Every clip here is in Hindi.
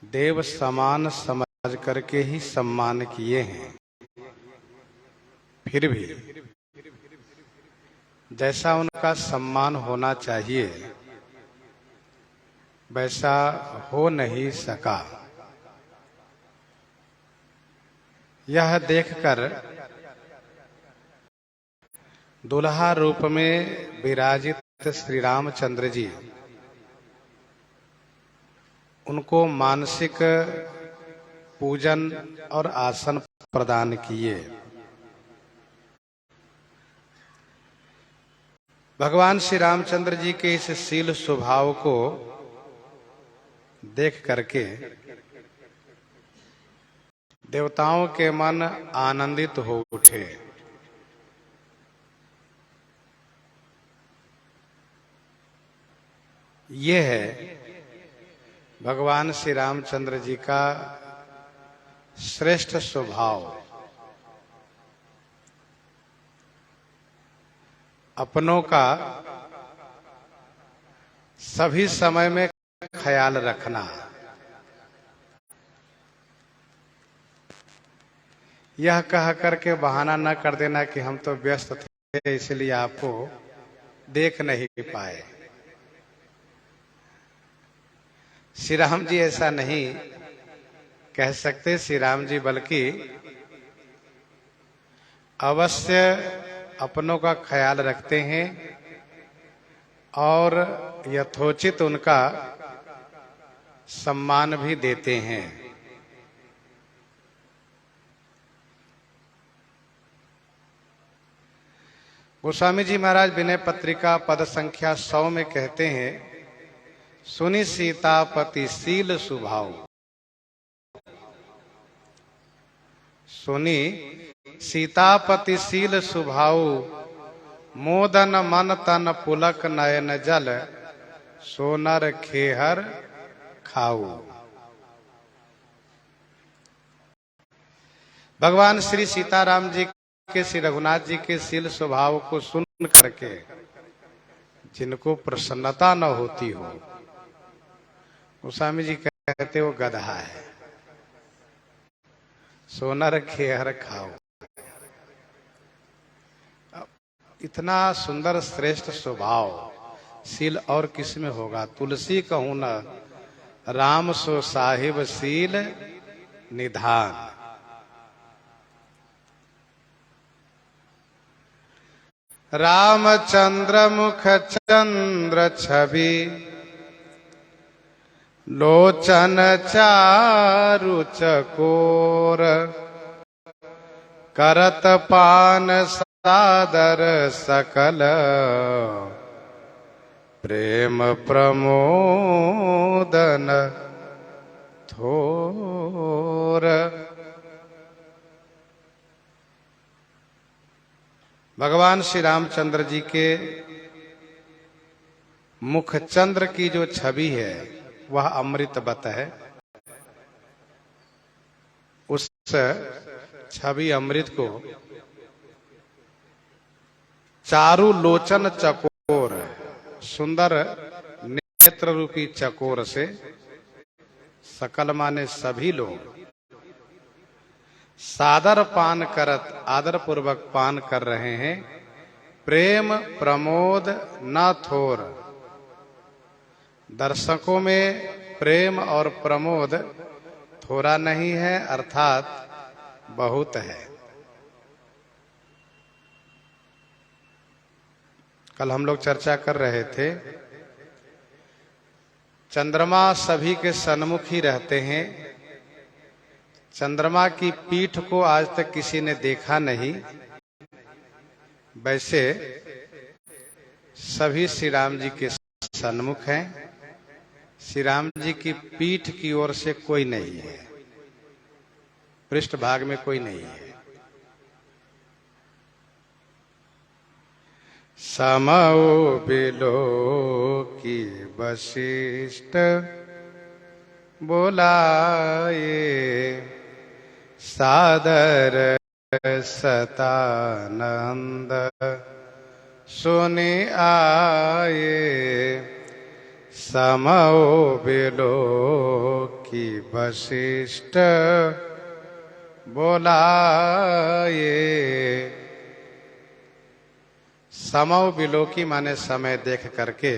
देव समान समझ करके ही सम्मान किए हैं। फिर भी जैसा उनका सम्मान होना चाहिए वैसा हो नहीं सका। यह देखकर दुल्हा रूप में विराजित श्री रामचंद्र जी उनको मानसिक पूजन और आसन प्रदान किए। भगवान श्री रामचंद्र जी के इस शील स्वभाव को देख करके देवताओं के मन आनंदित हो उठे। ये है भगवान श्री रामचंद्र जी का श्रेष्ठ स्वभाव। अपनों का सभी समय में ख्याल रखना। यह कह करके बहाना न कर देना कि हम तो व्यस्त थे इसलिए आपको देख नहीं पाए। श्री राम जी ऐसा नहीं कह सकते। श्री राम जी बल्कि अवश्य अपनों का ख्याल रखते हैं और यथोचित उनका सम्मान भी देते हैं। गोस्वामी जी महाराज विनय पत्रिका पद संख्या 100 में कहते हैं, सुनि सीतापति शील सुभाव। सुनी सीतापति शील सुभाव, मोदन मन तन पुलक नयन जल, सोनर खेहर खाऊ। भगवान श्री सीताराम जी के श्री रघुनाथ जी के शील स्वभाव को सुन करके जिनको प्रसन्नता न होती हो, गोस्वामी जी कहते वो गधा है। सोनर खेहर खाओ। इतना सुंदर श्रेष्ठ स्वभाव शील और किस में होगा। तुलसी कहूं न राम सो साहिब शील निधान। रामचंद्र मुख चंद्र छवि, लोचन चारु चकोर, करत पान सादर सकल, प्रेम प्रमोदन थोर। भगवान श्री रामचंद्र जी के मुख चंद्र की जो छवि है वह अमृतवत है। उस छवि अमृत को चारु लोचन चकोर, सुंदर नेत्र रूपी चकोर से सकल माने सभी लोग सादर पान करत, आदर पूर्वक पान कर रहे हैं। प्रेम प्रमोद न थोर। दर्शकों में प्रेम और प्रमोद थोड़ा नहीं है, अर्थात बहुत है। कल हम लोग चर्चा कर रहे थे, चंद्रमा सभी के सन्मुख ही रहते हैं। चंद्रमा की पीठ को आज तक किसी ने देखा नहीं। वैसे सभी श्री राम जी के सन्मुख हैं। श्री राम जी की पीठ की ओर से कोई नहीं है, पृष्ठ भाग में कोई नहीं है। समओ बिलो की वशिष्ठ बोलाए, सादर सतानंद सुनि आए। समओ बिलो की वशिष्ठ बोलाए। समौ बिलोकी माने समय देख करके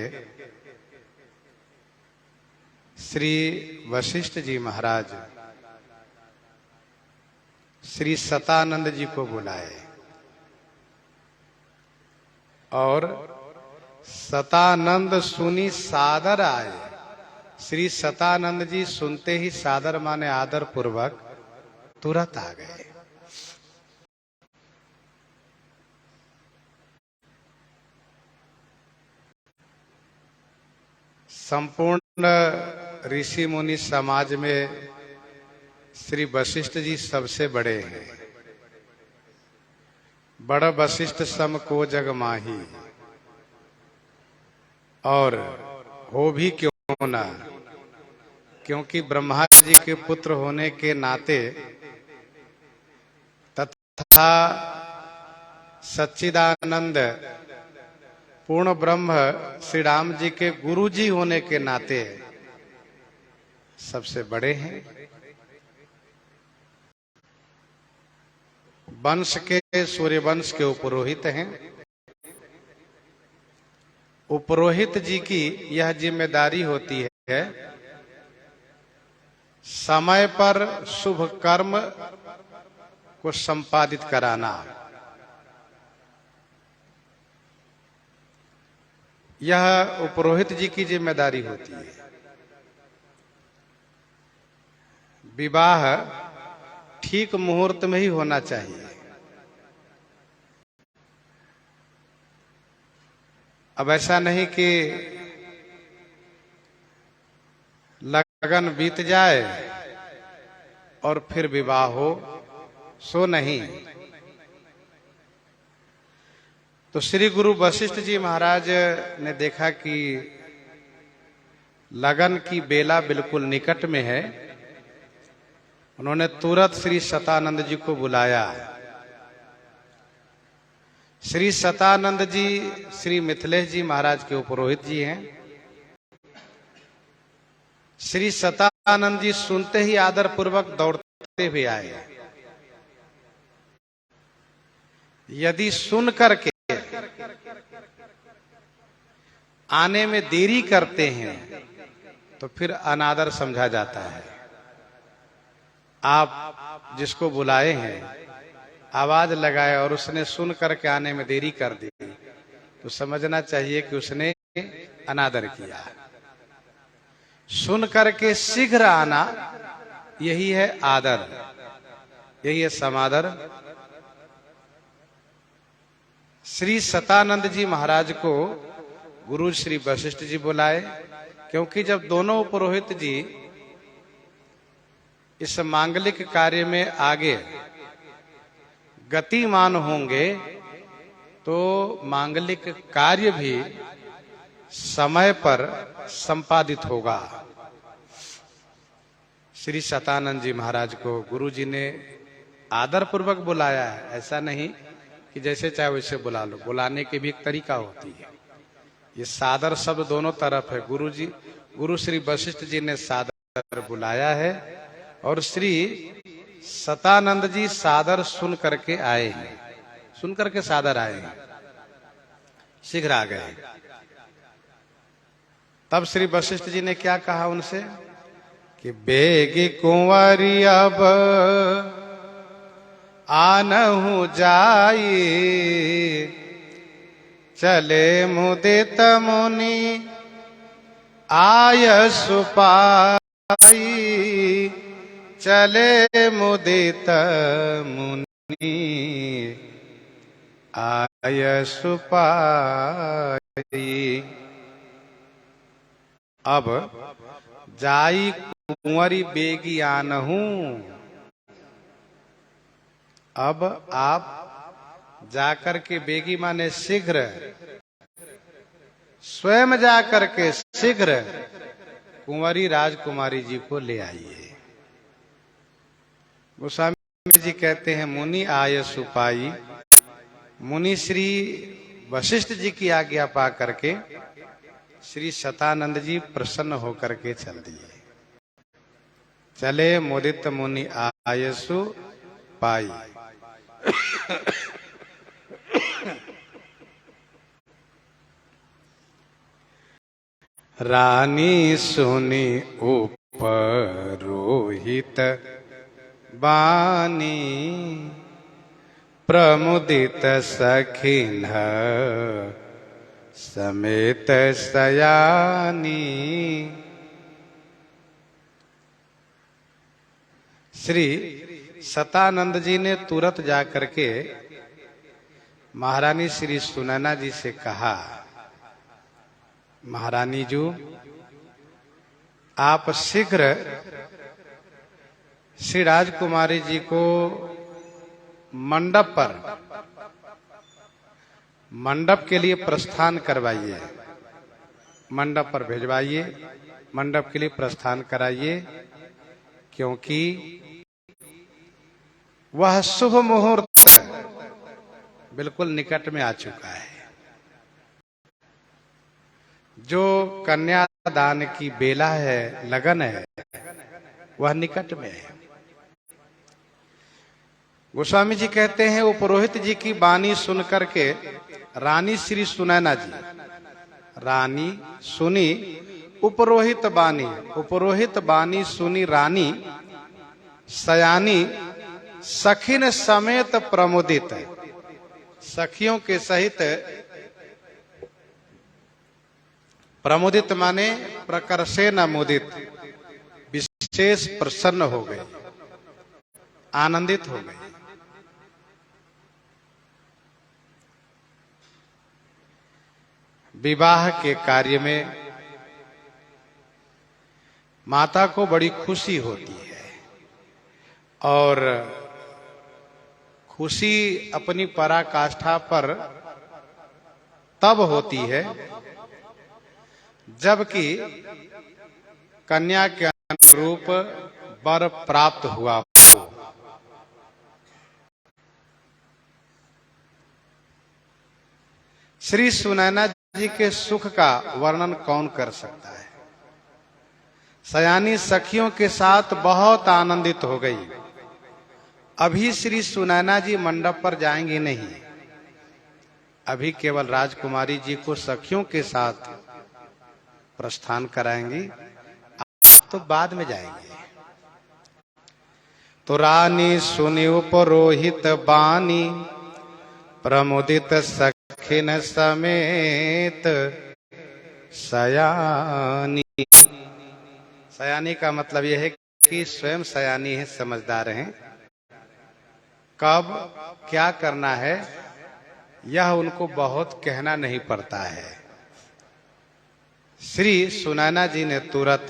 श्री वशिष्ठ जी महाराज श्री सतानंद जी को बुलाए और सतानंद सुनी सादर आए। श्री सतानंद जी सुनते ही सादर माने आदर पूर्वक तुरंत आ गए। संपूर्ण ऋषि मुनि समाज में श्री वशिष्ठ जी सबसे बड़े हैं। बड़ वशिष्ठ सम को जग माही, और हो भी क्यों ना, क्योंकि ब्रह्मा जी के पुत्र होने के नाते तथा सच्चिदानंद पूर्ण ब्रह्म श्री राम जी के गुरु जी होने के नाते सबसे बड़े हैं। वंश के सूर्य वंश के उपरोहित हैं। उपरोहित जी की यह जिम्मेदारी होती है समय पर शुभ कर्म को संपादित कराना। यह उपरोहित जी की जिम्मेदारी होती है। विवाह ठीक मुहूर्त में ही होना चाहिए। अब ऐसा नहीं कि लगन बीत जाए और फिर विवाह हो, सो नहीं। तो श्री गुरु वशिष्ठ जी महाराज ने देखा कि लगन की बेला बिल्कुल निकट में है। उन्होंने तुरंत श्री सतानंद जी को बुलाया। श्री सतानंद जी श्री मिथिलेश जी महाराज के उपरोहित जी हैं। श्री सतानंद जी सुनते ही आदर पूर्वक दौड़ते हुए आए। यदि सुन करके आने में देरी करते हैं तो फिर अनादर समझा जाता है। आप जिसको बुलाए हैं आवाज लगाए और उसने सुन करके आने में देरी कर दी तो समझना चाहिए कि उसने अनादर किया। सुन करके शीघ्र आना यही है आदर, यही है समादर। श्री सतानंद जी महाराज को गुरु श्री वशिष्ठ जी बुलाए, क्योंकि जब दोनों पुरोहित जी इस मांगलिक कार्य में आगे गतिमान होंगे तो मांगलिक कार्य भी समय पर संपादित होगा। श्री सतानंद जी महाराज को गुरु जी ने आदर पूर्वक बुलाया है। ऐसा नहीं कि जैसे चाहे वैसे बुला लो, बुलाने की भी एक तरीका होती है। ये सादर शब्द दोनों तरफ है। गुरु श्री वशिष्ठ जी ने सादर बुलाया है और श्री सतानंद जी सादर सुन करके आए हैं। सुन करके सादर आए हैं, शीघ्र आ गए। तब श्री वशिष्ठ जी ने क्या कहा उनसे कि बेगी कुंवारी अब आनहु जाई, चले मुदित मुनि आय सुपाई, चले मुदित मुनि आय सुपाई। अब जाई कुंवरी बेगी आनहू। अब आप जाकर के, बेगी माने शीघ्र, स्वयं जाकर के शीघ्र कुंवरी राजकुमारी जी को ले आइए। गोस्वामी जी कहते हैं मुनि आय सुपाई। मुनि श्री वशिष्ठ जी की आज्ञा पा करके श्री सतानंद जी प्रसन्न होकर के चल दिए। चले मुदित मुनि आयसु पाई। रानी सुनी उपरोहित बानी, प्रमुदित सखिन समेत सयानी। श्री सतानंद जी ने तुरंत जाकर के महारानी श्री सुनैना जी से कहा, महारानी जी आप शीघ्र श्री राजकुमारी जी को मंडप के लिए प्रस्थान करवाइए, मंडप पर भेजवाइए, मंडप के लिए प्रस्थान कराइए, क्योंकि वह शुभ मुहूर्त बिल्कुल निकट में आ चुका है। जो कन्यादान की बेला है, लगन है, वह निकट में है। गोस्वामी जी कहते हैं, वो पुरोहित जी की वाणी सुन करके रानी श्री सुनैना जी, रानी सुनी उपरोहित वाणी, उपरोहित वाणी सुनी रानी सयानी, सखिन समेत प्रमुदित, सखियों के सहित, प्रमुदित माने प्रकर्षेण मुदित, विशेष प्रसन्न हो गए, आनंदित हो गए। विवाह के कार्य में माता को बड़ी खुशी होती है, और खुशी अपनी पराकाष्ठा पर तब होती है जबकि कन्या के अनुरूप वर प्राप्त हुआ हो। श्री सुनैना जी के सुख का वर्णन कौन कर सकता है। सयानी सखियों के साथ बहुत आनंदित हो गई। अभी श्री सुनैना जी मंडप पर जाएंगी नहीं, अभी केवल राजकुमारी जी को सखियों के साथ प्रस्थान कराएंगी, आप तो बाद में जाएंगे। तो रानी सुनी उपरोहित बानी, प्रमुदित सखिन समेत सयानी। सयानी का मतलब यह है कि स्वयं सयानी है, समझदार हैं, कब क्या करना है यह उनको बहुत कहना नहीं पड़ता है। श्री सुनैना जी ने तुरंत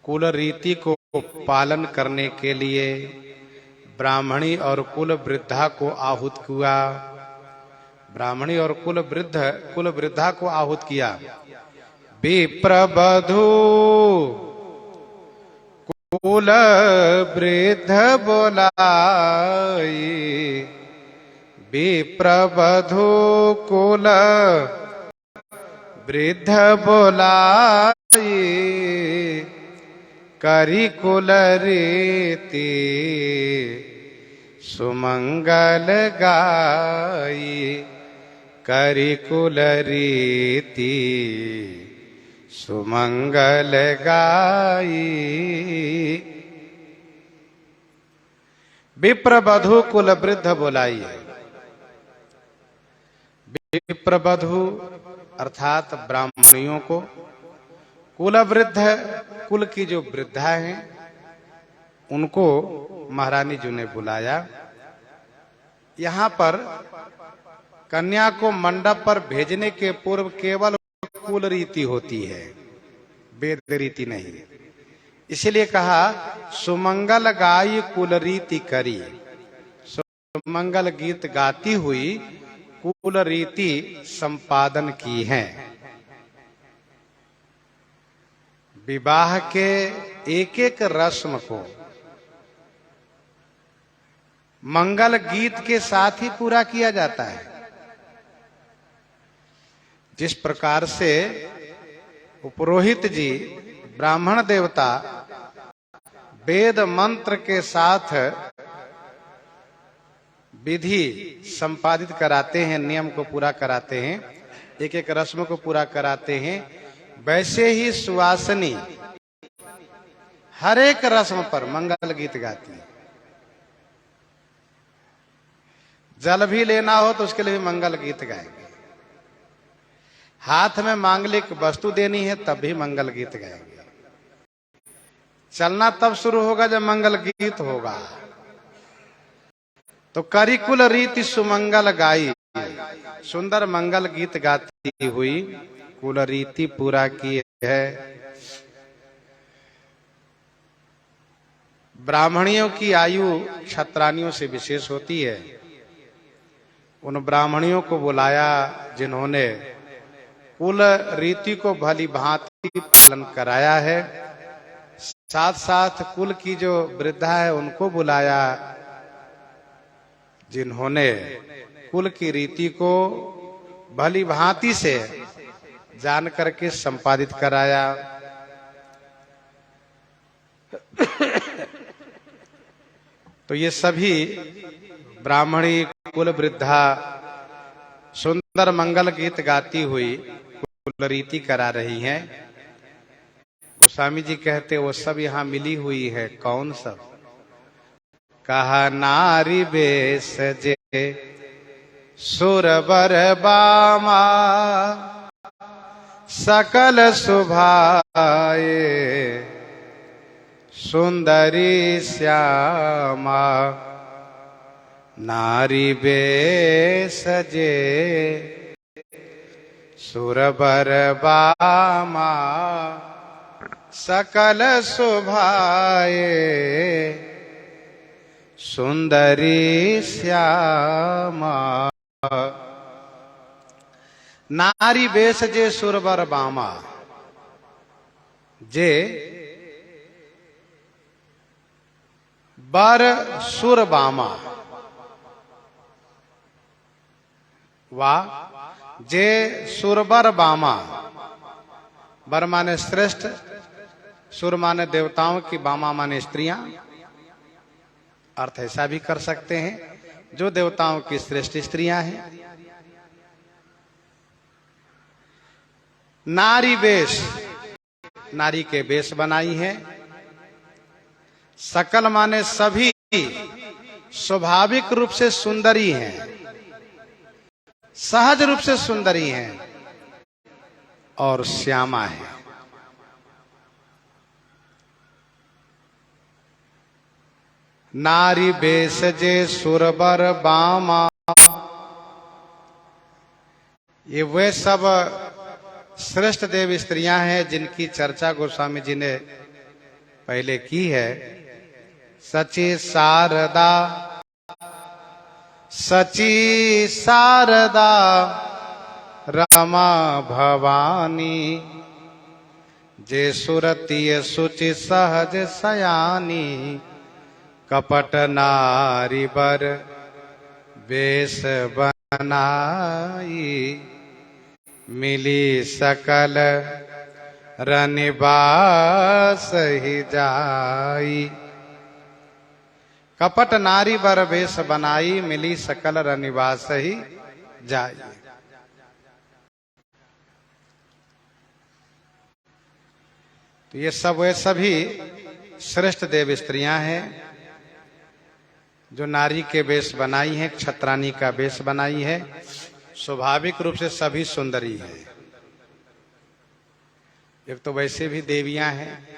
कुल रीति को पालन करने के लिए ब्राह्मणी और कुल वृद्धा को आहूत किया, ब्राह्मणी और कुल वृद्धा को आहूत किया। विप्रवधू कुल वृद्ध बोलाई, विप्रवधू कुल वृद्ध बोलाई, करी कुल रीति सुमंगल गाई, करी कुल रीति सुमंगल गाई। विप्रवधू कुल वृद्ध बोलाई। विप्रवधू अर्थात ब्राह्मणियों को, कुल वृद्ध कुल की जो वृद्धा हैं उनको महारानी जी ने बुलाया। यहाँ पर कन्या को मंडप पर भेजने के पूर्व केवल कुल रीति होती है, वेद रीति नहीं। इसलिए कहा सुमंगल गाई कुल रीति करी, सुमंगल गीत गाती हुई कुल रीति संपादन की है। विवाह के एक एक रस्म को मंगल गीत के साथ ही पूरा किया जाता है। जिस प्रकार से पुरोहित जी ब्राह्मण देवता वेद मंत्र के साथ विधि संपादित कराते हैं, नियम को पूरा कराते हैं, एक एक रस्म को पूरा कराते हैं, वैसे ही सुवासिनी हर एक रस्म पर मंगल गीत गाती है। जल भी लेना हो तो उसके लिए भी मंगल गीत गाएंगे, हाथ में मांगलिक वस्तु देनी है तब भी मंगल गीत गाएंगे। चलना तब शुरू होगा जब मंगल गीत होगा। तो करिकुल रीति सुमंगल गाई, सुंदर मंगल गीत गाती हुई कुल रीति पूरा की है। ब्राह्मणियों की आयु क्षत्रानियों से विशेष होती है। उन ब्राह्मणियों को बुलाया जिन्होंने कुल रीति को भली भांति पालन कराया है, साथ साथ कुल की जो वृद्धा है उनको बुलाया जिन्होंने कुल की रीति को भली भांति से जान करके संपादित कराया। तो ये सभी ब्राह्मणी कुल वृद्धा सुंदर मंगल गीत गाती हुई कुल रीति करा रही हैं। गोस्वामी जी कहते वो सब यहाँ मिली हुई है। कौन सब? कहा नारी बेस जे सुरबर बामा सकल सुभाए सुंदरी श्यामा। नारी बेस जे सुरबर बामा सकल शोभाए सुंदरी श्यामा। नारी बेस जे सुरबर बामा, जे बर सुर बामा, वाह, जे सुरबर बामा, बर माने श्रेष्ठ, सुर माने देवताओं की, बामा माने स्त्रियां। अर्थ ऐसा भी कर सकते हैं जो देवताओं की श्रेष्ठ स्त्रियां हैं। नारी वेश, नारी के वेश बनाई है। सकल माने सभी स्वाभाविक रूप से सुंदरी हैं, सहज रूप से सुंदरी हैं और श्यामा है। नारी बेस जे सुरबर बामा, ये वे सब श्रेष्ठ देव स्त्रियां हैं जिनकी चर्चा गोस्वामी जी ने पहले की है। सची शारदा, सची शारदा रमा भवानी, जे सुरतीय सुचि सहज सयानी। कपट नारी बर वेश बनाई, मिली सकल रनिवास ही जाई। कपट नारी बर वेश बनाई, मिली सकल रनिवास ही जाई। तो ये सब वे सभी श्रेष्ठ देव स्त्रियां हैं जो नारी के वेश बनाई हैं, क्षत्रानी का वेश बनाई है। स्वाभाविक रूप से सभी सुंदरी है। एक तो वैसे भी देवियां हैं,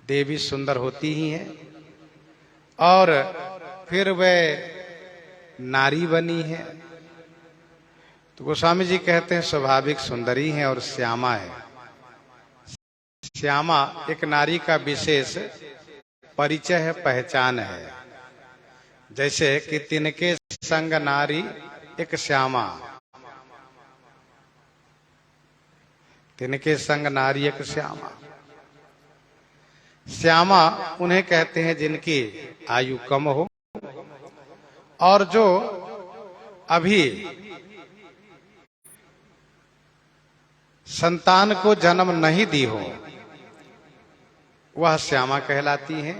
देवी सुंदर होती ही हैं, और फिर वे नारी बनी है तो गोस्वामी जी कहते हैं स्वाभाविक सुंदरी है और श्यामा है। श्यामा एक नारी का विशेष परिचय है, पहचान है। जैसे कि तिनके संग नारी एक श्यामा, तिनके संग नारी एक श्यामा। श्यामा उन्हें कहते हैं जिनकी आयु कम हो और जो अभी संतान को जन्म नहीं दी हो, वह श्यामा कहलाती हैं।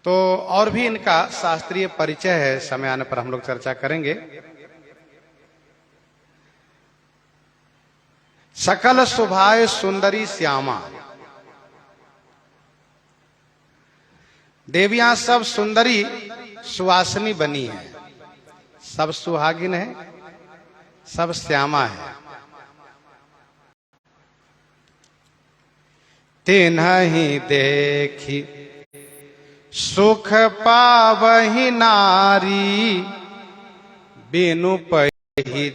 तो और भी इनका शास्त्रीय परिचय है, समय आने पर हम लोग चर्चा करेंगे। सकल शोभाए सुंदरी श्यामा, देवियां सब सुंदरी सुवासिनी बनी है, सब सुहागिन है, सब श्यामा है। तिन्हि देखी सुख पावहि नारी, बिनु पहिचानी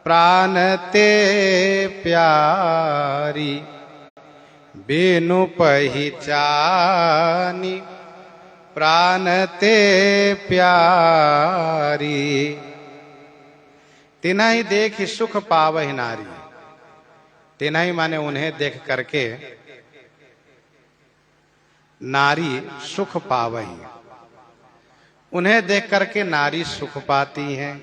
प्राण ते प्यारी, बिनु पहिचानी प्राण ते प्यारी। तिन्हि देखी सुख पावहि नारी, तिन्हि माने उन्हें देख करके नारी सुख पावही, उन्हें देख करके नारी सुख पाती हैं।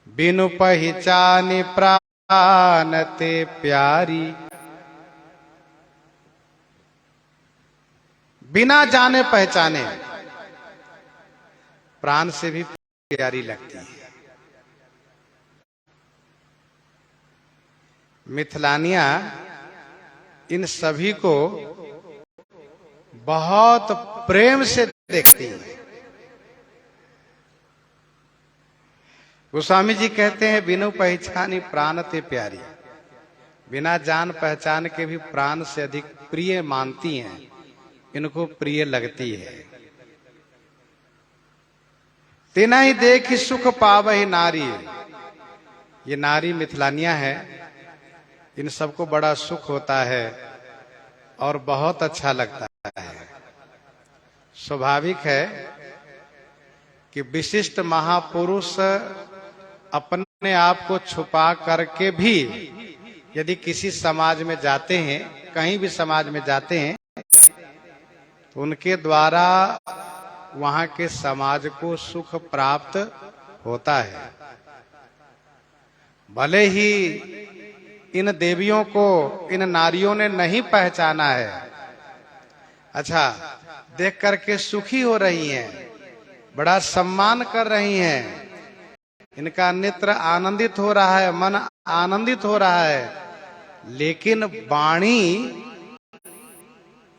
बिनु पहिचानी प्राण ते प्यारी, बिना जाने पहचाने प्राण से भी प्यारी लगती है। मिथिलानियां इन सभी को बहुत प्रेम से देखती हैं। गोस्वामी जी कहते हैं बिनु पहचानी प्राण ते प्यारी, बिना जान पहचान के भी प्राण से अधिक प्रिय मानती हैं, इनको प्रिय लगती है। तिन्हि देखी सुख पावहि नारी, ये नारी मिथिलानियां है, इन सबको बड़ा सुख होता है और बहुत अच्छा लगता है। स्वाभाविक है कि विशिष्ट महापुरुष अपने आप को छुपा करके भी यदि किसी समाज में जाते हैं, कहीं भी समाज में जाते हैं, तो उनके द्वारा वहां के समाज को सुख प्राप्त होता है। भले ही इन देवियों को इन नारियों ने नहीं पहचाना है, अच्छा देख करके सुखी हो रही हैं, बड़ा सम्मान कर रही हैं, इनका नेत्र आनंदित हो रहा है, मन आनंदित हो रहा है, लेकिन वाणी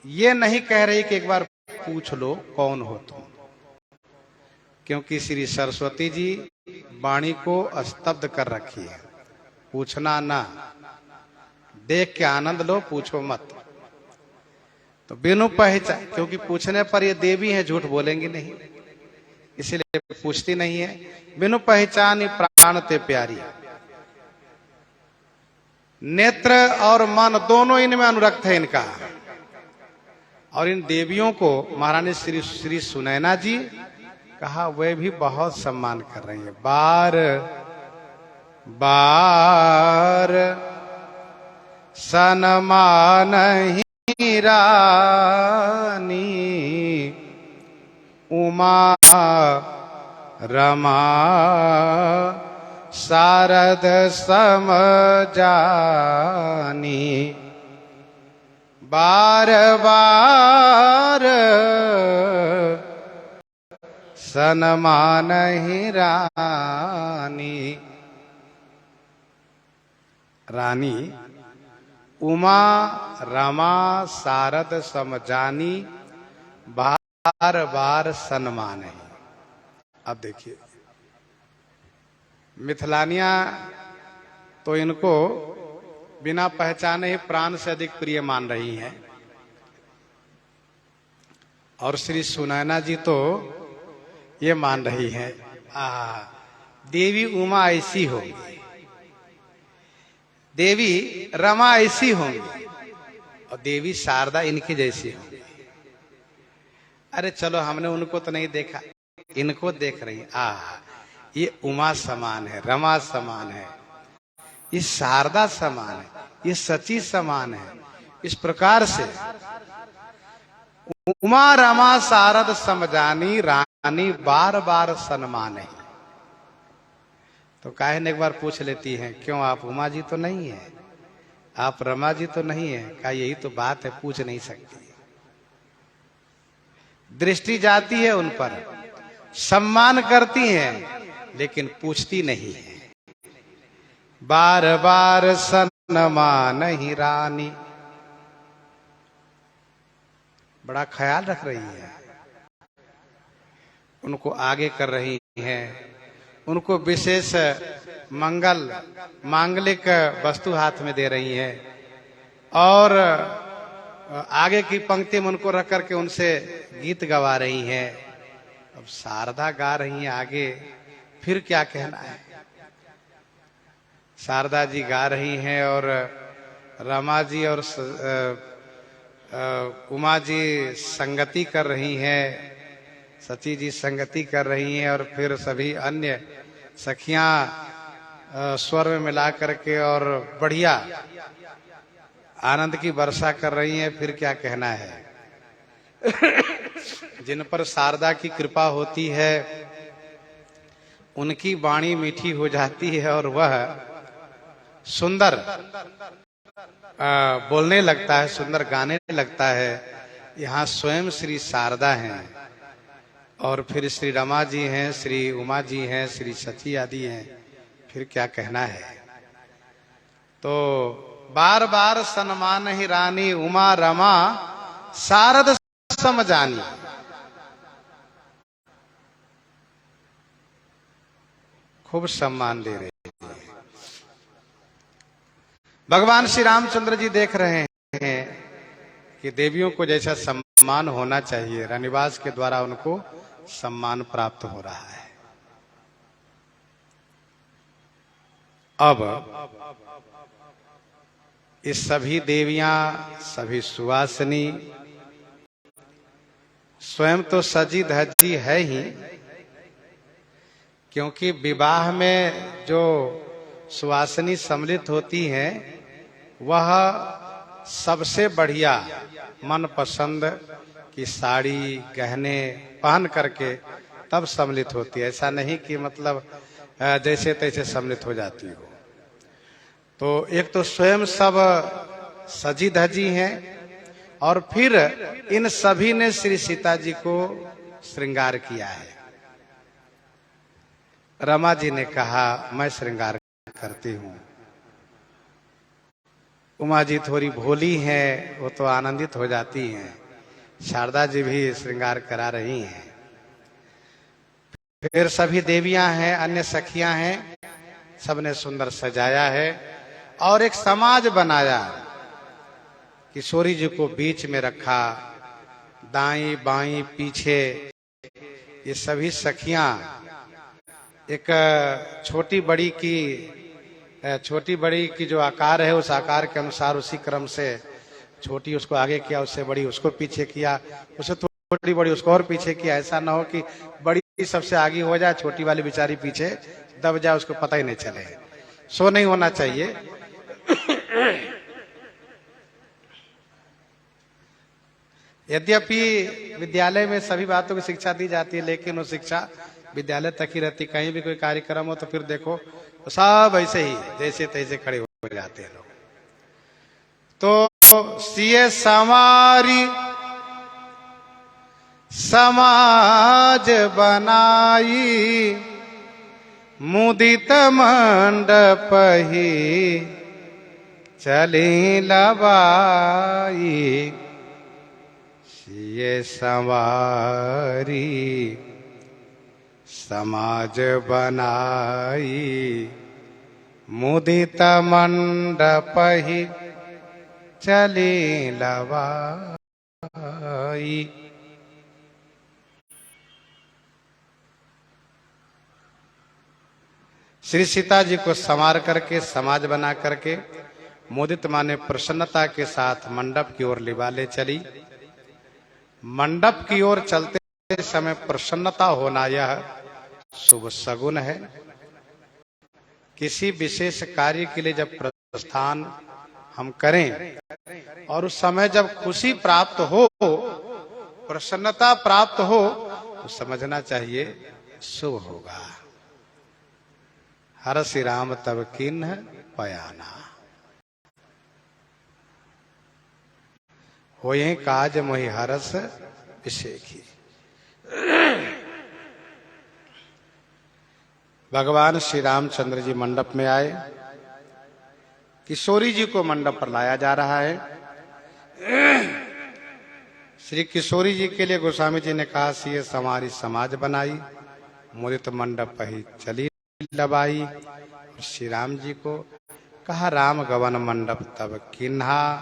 ये नहीं कह रही कि एक बार पूछ लो कौन हो तुम, क्योंकि श्री सरस्वती जी वाणी को स्तब्ध कर रखी है। पूछना ना, देख के आनंद लो, पूछो मत। तो बिनु पहचान, क्योंकि पूछने पर ये देवी है, झूठ बोलेंगी नहीं, इसलिए पूछती नहीं है। बिनु पहचानी प्राण ते प्यारी, नेत्र और मन दोनों इनमें अनुरक्त है इनका। और इन देवियों को महारानी श्री सुनैना जी कहा, वे भी बहुत सम्मान कर रही है। बार बार सन्मान ही रानी, उमा रमा शारद समजानी, बार बार सन्मान ही रानी। रानी उमा रमा शारद समजानी, बार बार सन्मान है। अब देखिए मिथिलानियां तो इनको बिना पहचाने ही प्राण से अधिक प्रिय मान रही हैं, और श्री सुनैना जी तो ये मान रही हैं देवी उमा ऐसी होगी, देवी रमा ऐसी होंगी, और देवी शारदा इनकी जैसी होंगी। अरे चलो हमने उनको तो नहीं देखा, इनको देख रही है, ये उमा समान है, रमा समान है, ये शारदा समान है, ये सची समान है। इस प्रकार से उमा रमा शारद समजानी, रानी बार बार सन्मान है। तो काहे ने एक बार पूछ लेती हैं, क्यों आप उमा जी तो नहीं है? आप रमा जी तो नहीं है? कहा यही तो बात है, पूछ नहीं सकती। दृष्टि जाती है उन पर, सम्मान करती हैं लेकिन पूछती नहीं है। बार बार सन्मान ही रानी, बड़ा ख्याल रख रही है, उनको आगे कर रही हैं, उनको विशेष मंगल मांगलिक वस्तु हाथ में दे रही हैं और आगे की पंक्ति में उनको रख करके उनसे गीत गवा रही हैं। अब शारदा गा रही हैं आगे, फिर क्या कहना है। शारदा जी गा रही हैं और रमा जी और उमा जी संगति कर रही हैं, सची जी संगति कर रही हैं और फिर सभी अन्य सखियां स्वर में मिला करके और बढ़िया आनंद की वर्षा कर रही हैं। फिर क्या कहना है। जिन पर शारदा की कृपा होती है उनकी वाणी मीठी हो जाती है और वह सुंदर बोलने लगता है, सुंदर गाने लगता है। यहाँ स्वयं श्री शारदा हैं और फिर श्री रमा जी हैं, श्री उमा जी हैं, श्री सची आदि हैं। फिर क्या कहना है। तो बार बार सन्मान ही रानी, उमा रमा शारद समझानी। खूब सम्मान दे रहे हैं। भगवान श्री रामचंद्र जी देख रहे हैं कि देवियों को जैसा सम्मान होना चाहिए, रनिवास के द्वारा उनको सम्मान प्राप्त हो रहा है। अब इस सभी देवियां, सभी सुवासिनी स्वयं तो सजी धजी है ही, क्योंकि विवाह में जो सुवासिनी सम्मिलित होती हैं वह सबसे बढ़िया मन पसंद की साड़ी गहने पहन करके तब सम्मिलित होती है। ऐसा नहीं कि मतलब जैसे तैसे सम्मिलित हो जाती हो। तो एक तो स्वयं सब सजी धजी हैं और फिर इन सभी ने श्री सीता जी को श्रृंगार किया है। रमा जी ने कहा मैं श्रृंगार करती हूं। उमा जी थोड़ी भोली हैं, वो तो आनंदित हो जाती हैं। शारदा जी भी श्रृंगार करा रही हैं। फिर सभी देवियां हैं, अन्य सखियां हैं, सबने सुंदर सजाया है और एक समाज बनाया। किशोरी जी को बीच में रखा, दाई बाई पीछे ये सभी सखियां एक छोटी बड़ी की जो आकार है उस आकार के अनुसार उसी क्रम से छोटी उसको आगे किया, उससे बड़ी उसको पीछे किया, उससे थोड़ी बड़ी उसको और पीछे किया। ऐसा ना हो कि बड़ी सबसे आगे हो जाए, छोटी वाली बेचारी पीछे दब जाए, उसको पता ही नहीं चले। सो नहीं होना चाहिए। यद्यपि विद्यालय में सभी बातों की शिक्षा दी जाती है, लेकिन वो शिक्षा विद्यालय तक ही रहती। कहीं भी कोई कार्यक्रम हो तो फिर देखो तो सब ऐसे ही जैसे तैसे खड़े हो जाते हैं लोग। तो सीए समारी समाज बनाई, मुदित मंडप ही चली लबाई। सीए संवारी समाज बनाई, मुदित मंडप ही चली लबाई। श्री सीता जी को संवार करके, समाज बना करके, मुदित माने प्रसन्नता के साथ मंडप की ओर लिवाले चली। मंडप की ओर चलते समय प्रसन्नता होना यह शुभ सगुन है। किसी विशेष कार्य के लिए जब प्रस्थान हम करें और उस समय जब खुशी प्राप्त हो, प्रसन्नता प्राप्त हो, तो समझना चाहिए शुभ होगा। हर श्री राम तब किन्ह पयाना। होए काज मोहि हरस विषेखी। भगवान श्री रामचंद्र जी मंडप में आए। किशोरी जी को मंडप पर लाया जा रहा है। श्री किशोरी जी के लिए गोस्वामी जी ने कहा, सीए हमारी समाज बनाई, मुदित मंडप ही चली लबाई। और श्री राम जी को कहा, राम गवन मंडप तब किन्हा।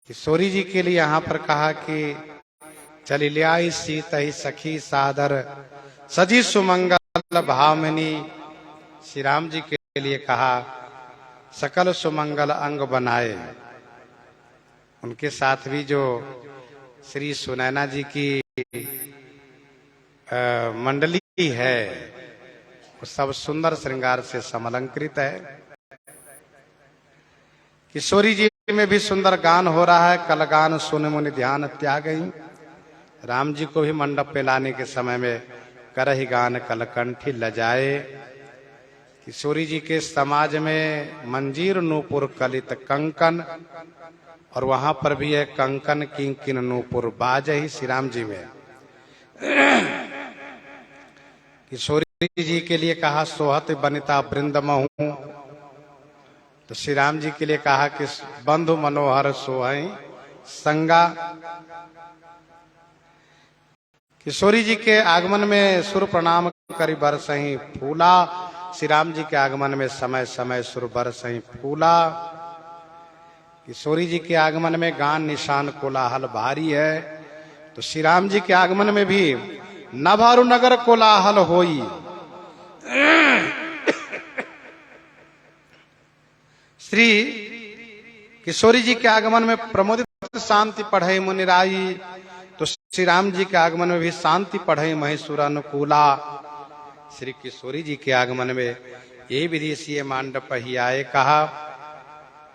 किशोरी जी के लिए यहां पर कहा कि चली ल्याई सीत ही सखी सादर, सजी सुमंगल भामिनी। श्री राम जी के लिए कहा, सकल सुमंगल अंग बनाए। उनके साथ भी जो श्री सुनैना जी की मंडली है, वो सब सुंदर श्रृंगार से समलंकृत है। किशोरी जी में भी सुंदर गान हो रहा है। कल गान सुन मुनि ध्यान त्यागई। राम जी को भी मंडप पे लाने के समय में करहि गान कलकंठी लजाए। किशोरी जी के समाज में मंजीर नूपुर कलित कंकन, और वहां पर भी है कंकन किंकिन नूपुर बाजहि। श्री राम जी में किशोरी जी के लिए कहा, सोहत बनिता वृंद महू। तो श्री राम जी के लिए कहा कि बंधु मनोहर सोहई संगा। किशोरी जी के आगमन में सुर प्रणाम करि बरसहि फूला। श्री राम जी के आगमन में समय समय सुर बरसहि फूला। किशोरी जी के आगमन में गान निशान कोलाहल भारी है। तो श्री राम जी के आगमन में भी नभारु नगर कोलाहल होई। श्री किशोरी जी के आगमन में प्रमोदित शांति पढ़ई मुनिराई। तो श्री राम जी के आगमन में भी शांति पढ़ई महेश्वर अनुकूला। श्री किशोरी जी के आगमन में ये विधि सीए मंडप ही आए कहा,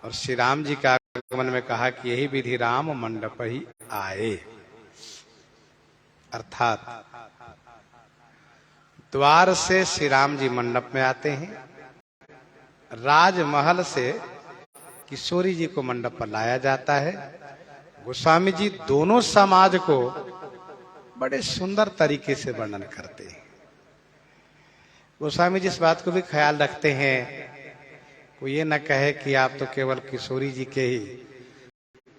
और श्री राम जी के आगमन में कहा कि यही विधि राम मंडप ही आए। अर्थात द्वार से श्री राम जी मंडप में आते हैं, राजमहल से किशोरी जी को मंडप पर लाया जाता है। गोस्वामी जी दोनों समाज को बड़े सुंदर तरीके से वर्णन करते हैं। गोस्वामी जी इस बात को भी ख्याल रखते हैं, कोई ये न कहे कि आप तो केवल किशोरी जी के ही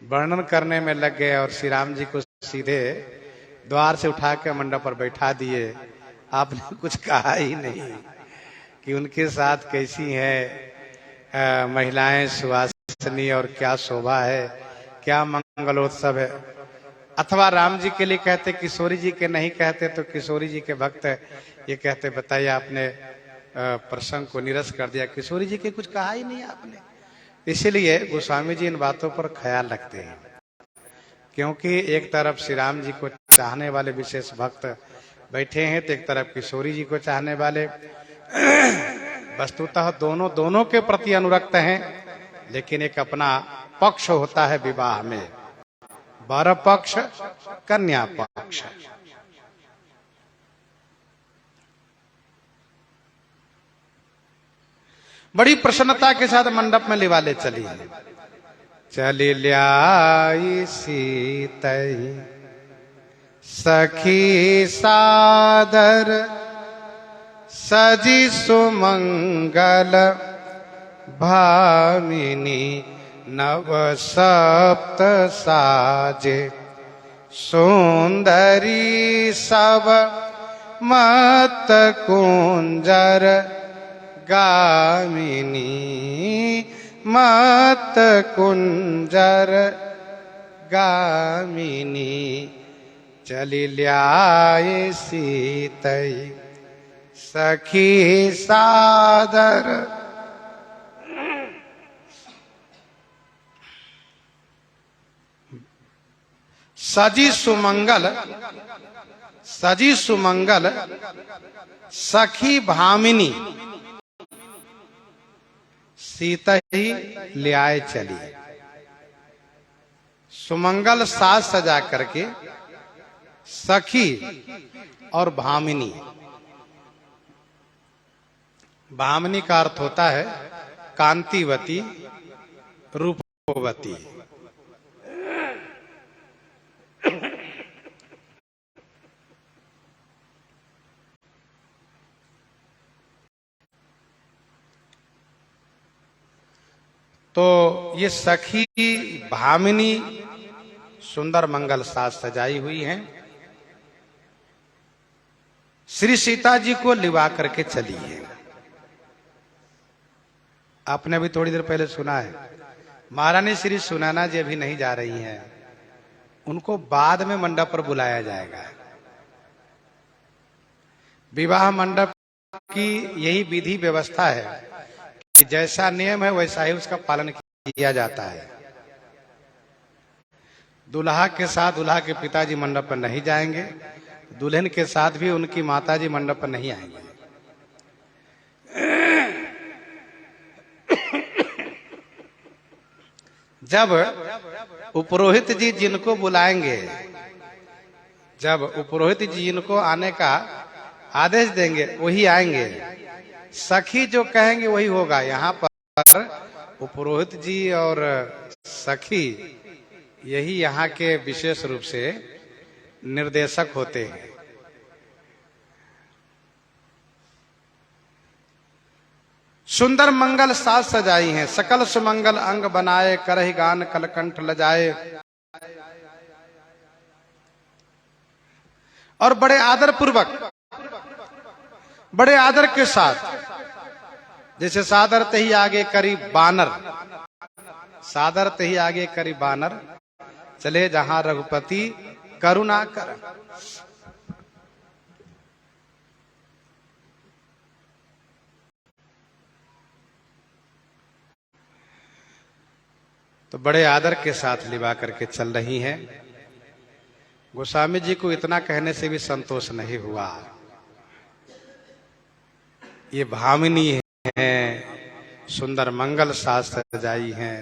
वर्णन करने में लग गए और श्री राम जी को सीधे द्वार से उठा के मंडप पर बैठा दिए। आपने कुछ कहा ही नहीं कि उनके साथ कैसी है महिलाएं सुवासिनी और क्या शोभा है, क्या मंगलोत्सव है। अथवा राम जी के लिए कहते, किशोरी जी के नहीं कहते तो किशोरी जी के भक्त ये कहते, बताइए आपने प्रसंग को निरस कर दिया, किशोरी जी के कुछ कहा ही नहीं आपने। इसीलिए गोस्वामी जी इन बातों पर ख्याल रखते हैं, क्योंकि एक तरफ श्री राम जी को चाहने वाले विशेष भक्त बैठे हैं, तो एक तरफ किशोरी जी को चाहने वाले। वस्तुतः दोनों के प्रति अनुरक्त हैं, लेकिन एक अपना पक्ष होता है विवाह में, वर पक्ष कन्या पक्ष। बड़ी प्रसन्नता के साथ मंडप में लिवाले चली। चली ल्याई सीतई सखी सादर, सजी सुमंगल भामिनी। नव सप्त साजे सुंदरी सब मत कुंजर गामिनी। मत कुंजर गामिनी। चली ल्याए सीतई सखी सादर। सजी सुमंगल सखी भामिनी। सीता ही ले आए चली। सुमंगल साज सजा करके सखी और भामिनी। भामिनी का अर्थ होता है कांतिवती, रूप होवती। तो ये सखी भामिनी सुंदर मंगल साज सजाई हुई हैं, श्री सीता जी को लिवा करके चली है। आपने अभी थोड़ी देर पहले सुना है, महारानी श्री सुनैना जी अभी नहीं जा रही हैं, उनको बाद में मंडप पर बुलाया जाएगा। विवाह मंडप की यही विधि व्यवस्था है कि जैसा नियम है वैसा ही उसका पालन किया जाता है। दूल्हा के साथ दूल्हा के पिताजी मंडप पर नहीं जाएंगे, दुल्हन के साथ भी उनकी माताजी मंडप पर नहीं आएंगे। जब उपरोहित जी जिनको बुलाएंगे, जब उपरोहित जी जिनको आने का आदेश देंगे वही आएंगे, सखी जो कहेंगे वही होगा। यहाँ पर उपरोहित जी और सखी यही यहाँ के विशेष रूप से निर्देशक होते हैं। सुंदर मंगल साज सजाई हैं, सकल सुमंगल अंग बनाए, करहि गान कलकंठ लजाए। और बड़े आदर पूर्वक, बड़े आदर के साथ, जैसे सादर ते ही आगे करी बानर, सादर ते ही आगे करी बानर, चले जहां रघुपति करुणा कर। तो बड़े आदर के साथ लिवा करके चल रही हैं। गोस्वामी जी को इतना कहने से भी संतोष नहीं हुआ। ये भामिनी है, सुंदर मंगल साज सजाई हैं,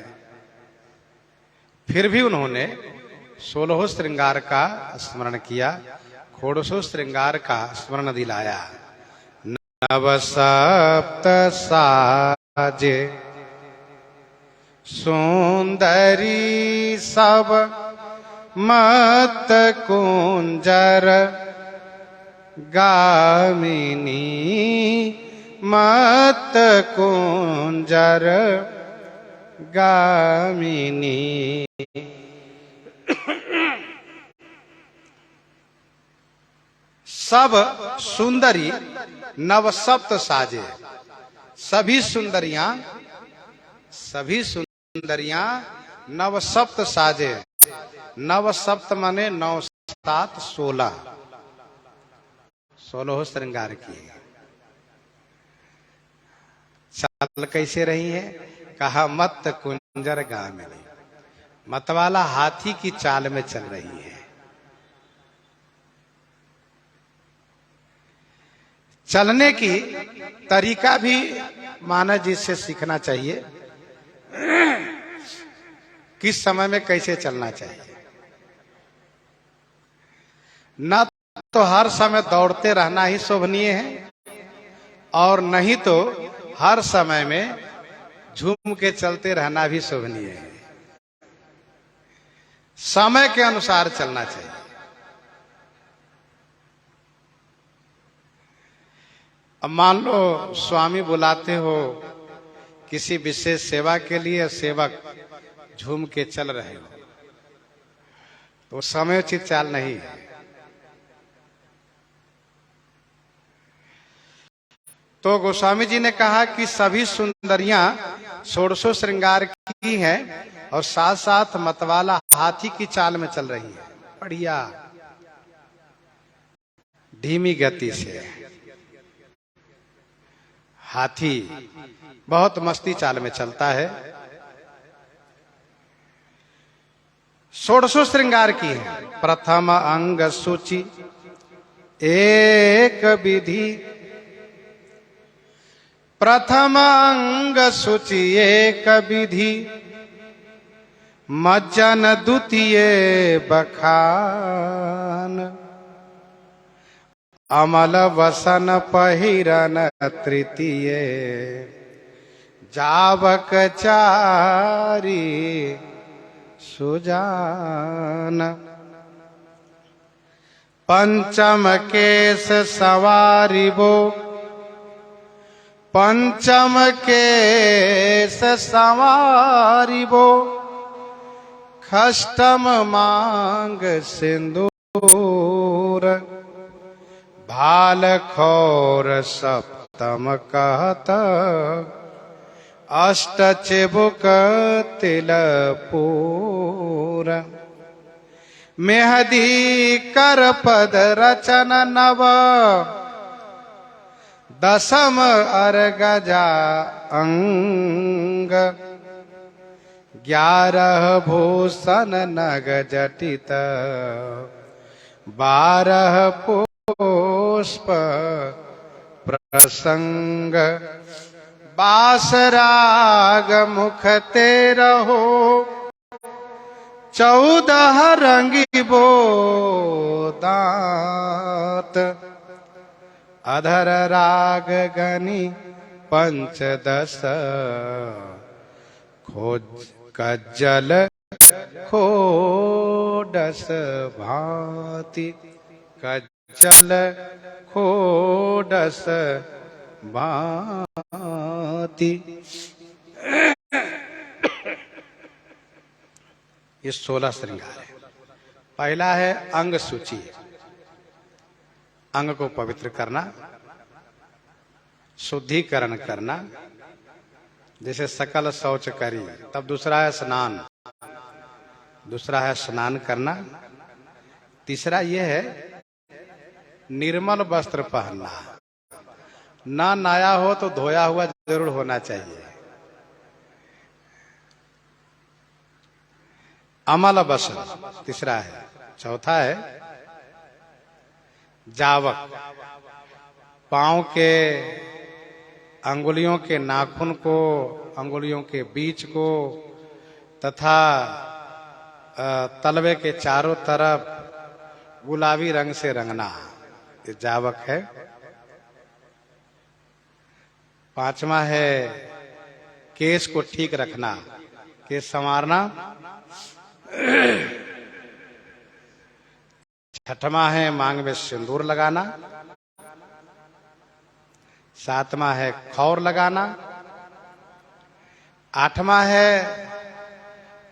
फिर भी उन्होंने 16 श्रृंगार का स्मरण किया, 16 श्रृंगार का स्मरण दिलाया। नव सप्त साजे सुंदरी सब मत कुंजर गामिनी, मत कुंजर गामिनी। सब सुंदरी नव सप्त साजे, सभी सुंदरियां, सभी सुंदरियां नव सप्त साजे। नव सप्त माने 9 7 16, 16 श्रृंगार की। चल कैसे रही है? कहा मत कुंजर गामिनी, मतवाला हाथी की चाल में चल रही है। चलने की तरीका भी मानव जी से सीखना चाहिए, किस समय में कैसे चलना चाहिए। न तो हर समय दौड़ते रहना ही शोभनीय है, और नहीं तो हर समय में झूम के चलते रहना भी शोभनीय है। समय के अनुसार चलना चाहिए। अब मान लो स्वामी बुलाते हो किसी विशेष सेवा के लिए, सेवक झूम के चल रहे हो, तो समयोचित चाल नहीं है। तो गोस्वामी जी ने कहा कि सभी सुंदरियां 16 श्रृंगार की हैं और साथ साथ मतवाला हाथी की चाल में चल रही है, बढ़िया धीमी गति से। हाथी बहुत मस्ती चाल में चलता है। 16 श्रृंगार की है। प्रथम अंग सूची एक विधि, प्रथम अंग सूची एक विधि, मज्जन द्वितीय बखान, अमल वसन पहिरन तृतीय, जावक चारी सुजान। पंचम केस सवारी वो, पंचम केस सवारी वो, खष्टम मांग सिंदूर। भाल खौर सप्तम कहत, अष्ट चिबुक तिलपूर। मेहदी कर पद रचन नव, दसम अर्गजा अंग। 11 भूषण नग जटित, 12 पुष्प प्रसंग। 22 राग मुख 13 14 रंगी बो दांत। अधर राग गनी 15 खोज कज्जल खोडस भांति। कज्जल खोडस भांति। ये 16 श्रृंगार है। पहला है अंग सूची, अंग को पवित्र करना, शुद्धिकरण करना, जैसे सकल शौच करी। तब दूसरा है स्नान, दूसरा है स्नान करना। तीसरा यह है निर्मल वस्त्र पहनना, ना नया हो तो धोया हुआ जरूर होना चाहिए। अमल वस्त्र तीसरा है। चौथा है जावक, पांव के अंगुलियों के नाखून को, अंगुलियों के बीच को तथा तलवे के चारों तरफ गुलाबी रंग से रंगना, ये जावक है। 5वां है केश को ठीक रखना, केश संवारना। 6वां है मांग में सिंदूर लगाना। 7वां है खौर लगाना। 8वां है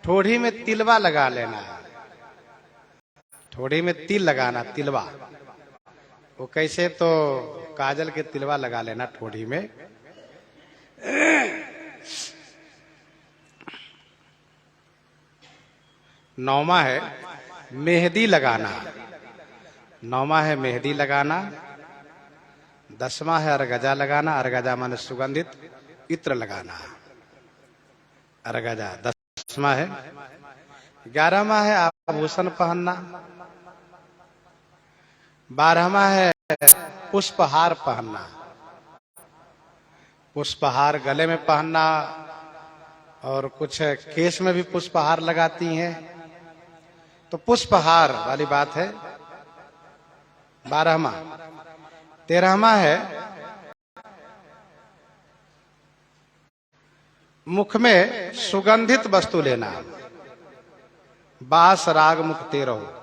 ठोड़ी में तिलवा लगा लेना, ठोड़ी में तिल लगाना, तिलवा। वो कैसे, तो काजल के तिलवा लगा लेना ठोड़ी में। 9वां है मेहंदी लगाना, 9वां है मेहंदी लगाना। 10वां है अर्गजा लगाना, अर्गजा माने सुगंधित इत्र लगाना, अर्गजा 10वां है। 11वां है आभूषण पहनना। 12वां है पुष्पहार पहनना, पुष्पहार गले में पहनना, और कुछ केश में भी पुष्पहार लगाती हैं, तो पुष्पहार वाली बात है 12वां। 13वां है मुख में सुगंधित वस्तु लेना, बास राग मुख 13।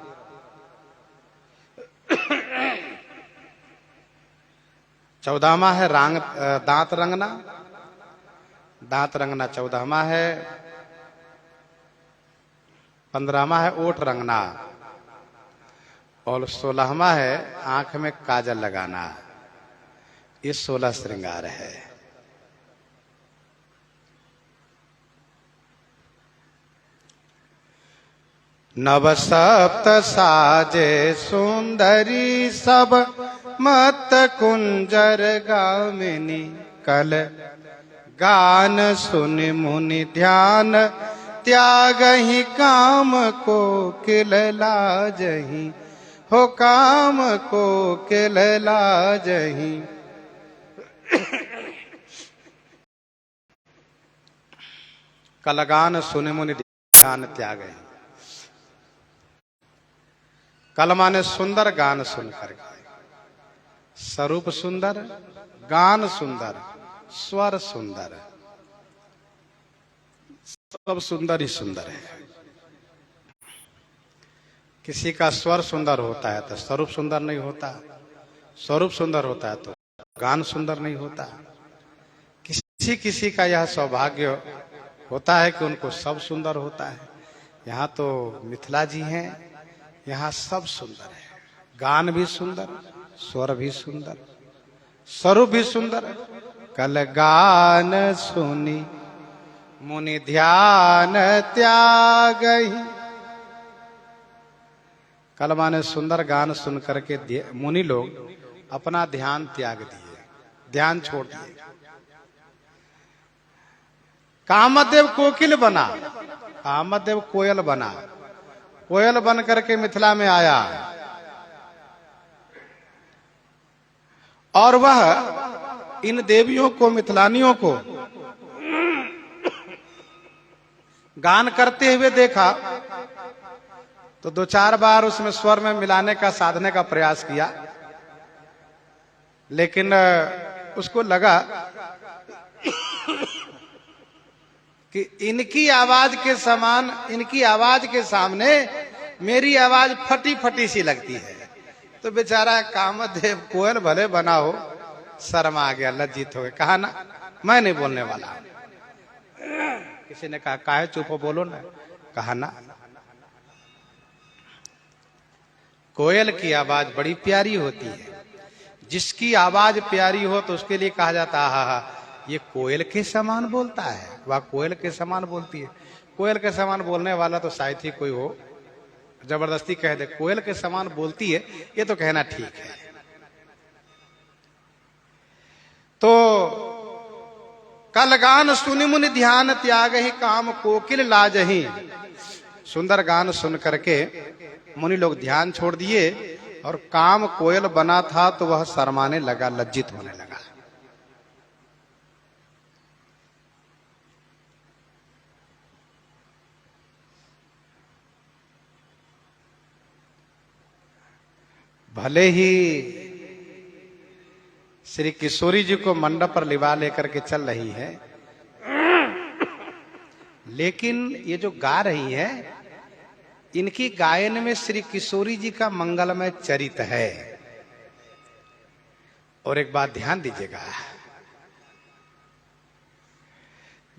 14वां है दांत रंगना, दांत रंगना 14वां है। 15वां है ओठ रंगना, और 16वां है आंख में काजल लगाना। ये 16 श्रृंगार है। नव सप्त साजे सुंदरी सब, मत कुंजर गामिनी कल। गान सुन मुनि ध्यान, त्याग ही काम को किलला जही। हो काम को किलला जही। कलगान सुन मुनि ध्यान त्याग। कल माने सुंदर, गान सुन करके। स्वरूप सुंदर, गान सुंदर, स्वर सुंदर। सब सुंदर ही सुंदर है। किसी का स्वर सुंदर होता है तो स्वरूप सुंदर नहीं होता, स्वरूप सुंदर होता है तो गान सुंदर नहीं होता। किसी किसी का यह सौभाग्य होता है कि उनको सब सुंदर होता है। यहाँ तो मिथिला जी हैं, यहाँ सब सुंदर है, गान भी सुंदर, स्वर भी सुंदर, स्वरूप भी सुंदर। कल गान सुनी मुनि ध्यान त्यागहि। कल माने सुंदर गान सुन करके मुनि लोग अपना ध्यान त्याग दिए, ध्यान छोड़ दिए। कामदेव कोकिल बना, कामदेव कोयल बना, कोयल बन करके मिथिला में आया और वह इन देवियों को, मिथिलानियों को गान करते हुए देखा तो दो चार बार उसमें स्वर में मिलाने का, साधने का प्रयास किया, लेकिन उसको लगा कि इनकी आवाज के समान, इनकी आवाज के सामने मेरी आवाज फटी फटी सी लगती है। तो बेचारा कामदेव कोयल भले बना हो, शर्मा गया, लज्जित हो गया, कहा ना मैं नहीं बोलने वाला। किसी ने कहा काहे चुप हो, बोलो ना। कहा ना कोयल की आवाज बड़ी प्यारी होती है, जिसकी आवाज प्यारी हो तो उसके लिए कहा जाता है हा ये कोयल के समान बोलता है, वह कोयल के समान बोलती है। कोयल के समान बोलने वाला तो शायद ही कोई हो, जबरदस्ती कह दे कोयल के समान बोलती है, ये तो कहना ठीक है। तो कल गान सुनि मुनि ध्यान त्याग ही, काम कोकिल लाजही। सुंदर गान सुन करके मुनि लोग ध्यान छोड़ दिए और काम कोयल बना था तो वह शर्माने लगा, लज्जित होने लगा। भले ही श्री किशोरी जी को मंडप पर लिवा लेकर के चल रही है, लेकिन ये जो गा रही है, इनकी गायन में श्री किशोरी जी का मंगलमय चरित्र है। और एक बात ध्यान दीजिएगा,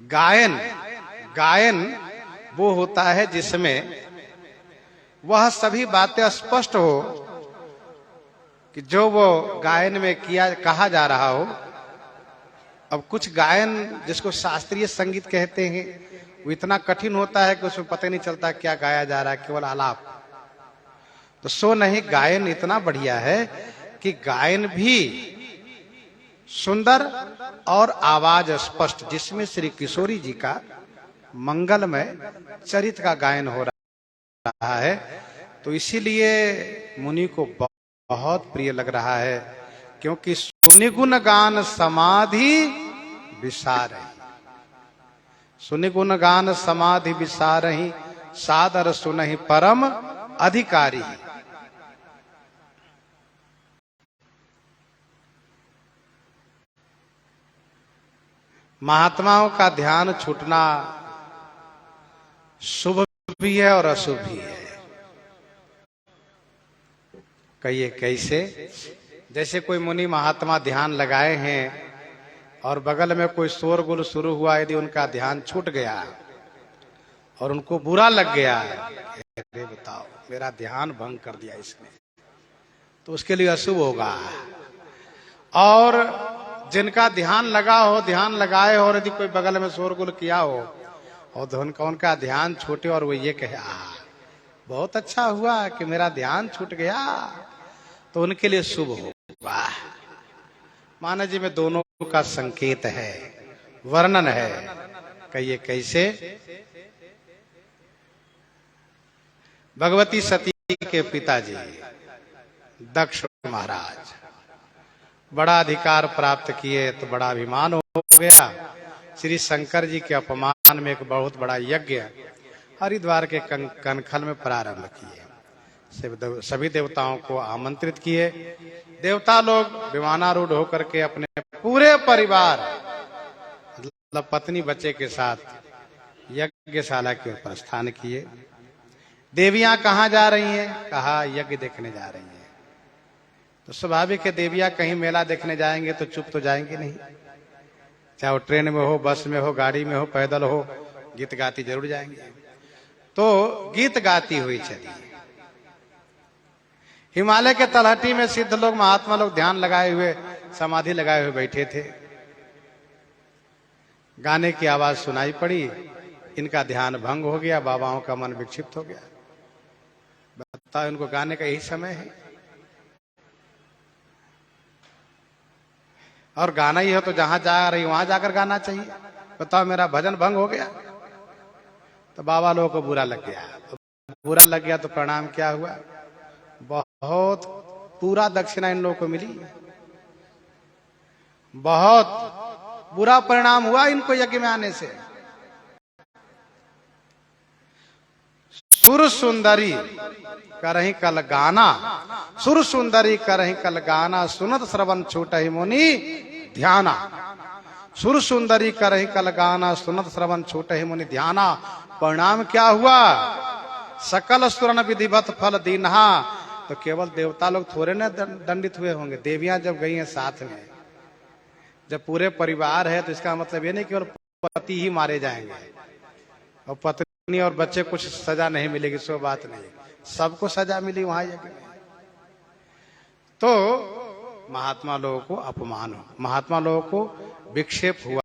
गायन गायन वो होता है जिसमें वह सभी बातें स्पष्ट हो कि जो वो गायन में कहा जा रहा हो। अब कुछ गायन जिसको शास्त्रीय संगीत कहते हैं वो इतना कठिन होता है कि उसमें पता नहीं चलता क्या गाया जा रहा है, केवल आलाप। तो सो नहीं, गायन इतना बढ़िया है कि गायन भी सुंदर और आवाज स्पष्ट, जिसमें श्री किशोरी जी का मंगलमय चरित्र का गायन हो रहा है। तो इसीलिए मुनि को बहुत प्रिय लग रहा है, क्योंकि सुनि गुण गान समाधि विसारहि, सुनि गुण गान समाधि विसारहि, सादर सुनहि परम अधिकारी। महात्माओं का ध्यान छूटना शुभ भी है और अशुभ भी है। कहिए कैसे? जैसे कोई मुनि महात्मा ध्यान लगाए हैं और बगल में कोई शोरगुल शुरू हुआ, यदि उनका ध्यान छूट गया और उनको बुरा लग गया, अरे बताओ मेरा ध्यान भंग कर दिया इसने, तो उसके लिए अशुभ होगा। और जिनका ध्यान लगा हो, ध्यान लगाए हो, और यदि कोई बगल में शोरगुल किया हो और उनका ध्यान छूटे और वो ये कहे बहुत अच्छा हुआ कि मेरा ध्यान छूट गया, तो उनके लिए शुभ होगा। माना जी में दोनों का संकेत है, वर्णन है। कहिए कैसे? भगवती सती के पिताजी दक्ष महाराज बड़ा अधिकार प्राप्त किए तो बड़ा अभिमान हो गया। श्री शंकर जी के अपमान में एक बहुत बड़ा यज्ञ हरिद्वार के कनखल में प्रारंभ किए। सभी देवताओं को आमंत्रित किए। देवता लोग विमानारूढ़ होकर के अपने पूरे परिवार, मतलब पत्नी बच्चे के साथ यज्ञ यज्ञशाला की ओर प्रस्थान किए। देवियां कहाँ जा रही हैं? कहा यज्ञ देखने जा रही हैं। तो स्वाभाविक है, देवियां कहीं मेला देखने जाएंगे तो चुप तो जाएंगे नहीं, चाहे वो ट्रेन में हो, बस में हो, गाड़ी में हो, पैदल हो, गीत गाती जरूर जाएंगे। तो गीत गाती हुई चली। हिमालय के तलहटी में सिद्ध लोग, महात्मा लोग ध्यान लगाए हुए, समाधि लगाए हुए बैठे थे। गाने की आवाज सुनाई पड़ी, इनका ध्यान भंग हो गया, बाबाओं का मन विक्षिप्त हो गया। बताओ, इनको गाने का यही समय है? और गाना ही हो तो जहां जा रही वहां जाकर गाना चाहिए। बताओ, मेरा भजन भंग हो गया। तो बाबा लोगों को बुरा लग गया। तो बुरा लग गया तो परिणाम क्या हुआ? बहुत पूरा दक्षिणा इन लोगों को मिली। बहुत बुरा परिणाम हुआ इनको यज्ञ में आने से। सुर सुंदरी करही कल गाना, सुर सुंदरी करही कल गाना, सुनत श्रवण छूटहि मुनि ध्याना। सुर सुंदरी करही कल गाना, सुनत श्रवण छूटहि मुनि ध्याना। परिणाम क्या हुआ? सकल सुरन विधिवत फल दीन्हा। तो केवल देवता लोग थोड़े न दंडित हुए होंगे, देवियां जब गई हैं साथ में, जब पूरे परिवार है, तो इसका मतलब ये नहीं केवल पति ही मारे जाएंगे और पत्नी और बच्चे कुछ सजा नहीं मिलेगी, सो बात नहीं, सबको सजा मिली वहां यज्ञ में। तो महात्मा लोगों को अपमान हो, महात्मा लोगों को विक्षेप हुआ,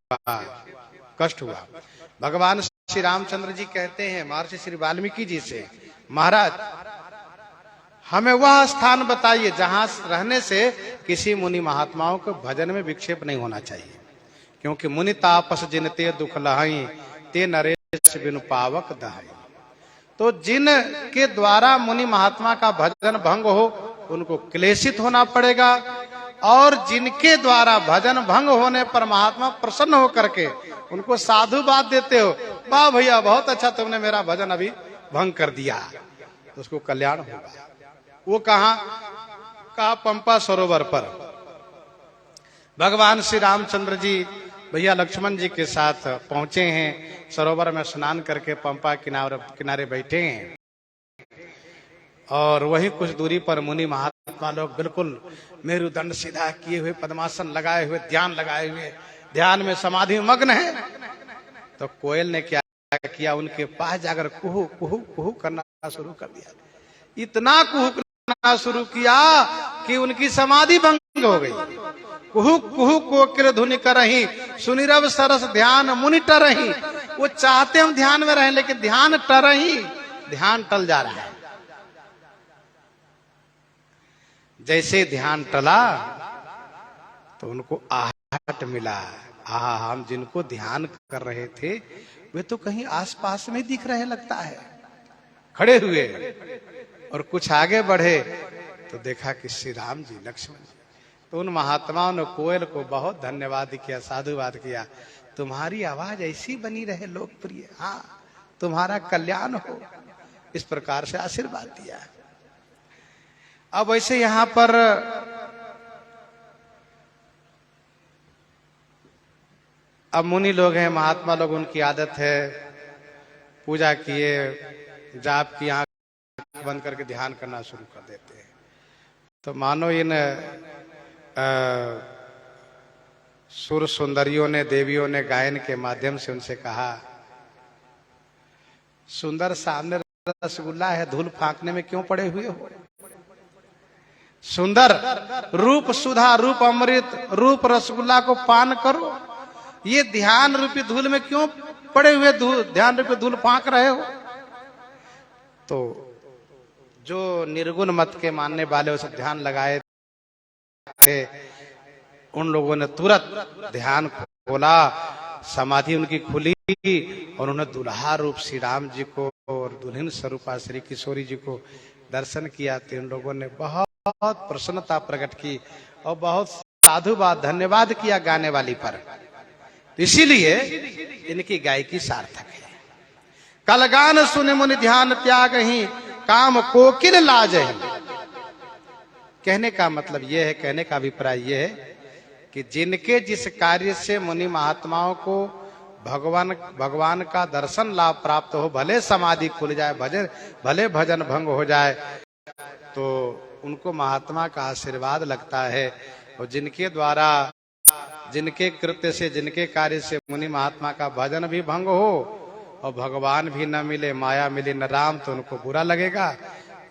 कष्ट हुआ। भगवान श्री रामचंद्र जी कहते हैं महर्षि श्री वाल्मीकि जी से, महाराज हमें वह स्थान बताइए जहां रहने से किसी मुनि महात्माओं को भजन में विक्षेप नहीं होना चाहिए, क्योंकि मुनि तापस जिनते दुख लहाई, ते नरेश बिनु पावक दहाई। तो जिन के द्वारा मुनि महात्मा का भजन भंग हो उनको क्लेशित होना पड़ेगा, और जिनके द्वारा भजन भंग होने पर महात्मा प्रसन्न होकर के उनको साधुवाद देते हो, वाह भैया बहुत अच्छा तुमने मेरा भजन अभी भंग कर दिया, तो उसको कल्याण होगा। वो कहा पंपा सरोवर पर भगवान श्री रामचंद्र जी भैया लक्ष्मण जी के साथ पहुंचे हैं, सरोवर में स्नान करके पंपा किनारे बैठे हैं। और वहीं कुछ दूरी पर मुनि महात्मा लोग बिल्कुल मेरुदंड सीधा किए हुए, पद्मासन लगाए हुए, ध्यान लगाए हुए, ध्यान में समाधि मग्न है। तो कोयल ने क्या किया, उनके पास जाकर कुहू कुहू कुहू करना शुरू कर दिया। इतना कुहू करना शुरू किया कि उनकी समाधि भंग हो गई। कुहू कुहू कोकिल धुनि करही, सुनिरव सरस ध्यान मुनि टरही। वो चाहते हम ध्यान में रहें, लेकिन ध्यान टरही, ध्यान टल जा रहा है। जैसे ध्यान टला तो उनको आहट मिला, आहा हम जिनको ध्यान कर रहे थे वे तो कहीं आसपास में दिख रहे लगता है। खड़े हुए और कुछ आगे बढ़े तो देखा कि श्री राम जी, लक्ष्मण जी। तो उन महात्माओं ने कोयल को बहुत धन्यवाद किया, साधुवाद किया, तुम्हारी आवाज ऐसी बनी रहे लोकप्रिय, हाँ तुम्हारा कल्याण हो, इस प्रकार से आशीर्वाद दिया। अब वैसे यहां पर अब मुनि लोग हैं, महात्मा लोग, उनकी आदत है पूजा किए, जाप की, आंख बंद करके ध्यान करना शुरू कर देते हैं। तो मानो इन सुर सुंदरियों ने, देवियों ने गायन के माध्यम से उनसे कहा, सुंदर सामने रसगुल्ला है, धूल फांकने में क्यों पड़े हुए हो? सुंदर रूप सुधा, रूप अमृत, रूप रसगुल्ला को पान करो, ये ध्यान रूपी धूल में क्यों पड़े हुए ध्यान रूपी धूल फांक रहे हो? तो जो निर्गुण मत के मानने वाले उस ध्यान लगाए थे, उन लोगों ने तुरंत ध्यान खोला, समाधि उनकी खुली और उन्होंने दुल्हा रूप श्री राम जी को और दुल्हन स्वरूपा श्री किशोरी जी को दर्शन किया। तो इन लोगों ने बहुत प्रसन्नता प्रकट की और बहुत साधुवाद, धन्यवाद किया गाने वाली पर। इसीलिए इनकी गायकी सार्थक है। कलगान सुन मुनि ध्यान त्याग ही, काम कोकिल लाज ही। कहने का मतलब यह है, कहने का अभिप्राय यह है कि जिनके जिस कार्य से मुनि महात्माओं को भगवान का दर्शन लाभ प्राप्त हो, भले समाधि खुल जाए, भले भजन भंग हो जाए, तो उनको महात्मा का आशीर्वाद लगता है। और जिनके द्वारा, जिनके कृत्य से, जिनके कार्य से मुनि महात्मा का भजन भी भंग हो और भगवान भी न मिले, माया मिले न राम, तो उनको बुरा लगेगा,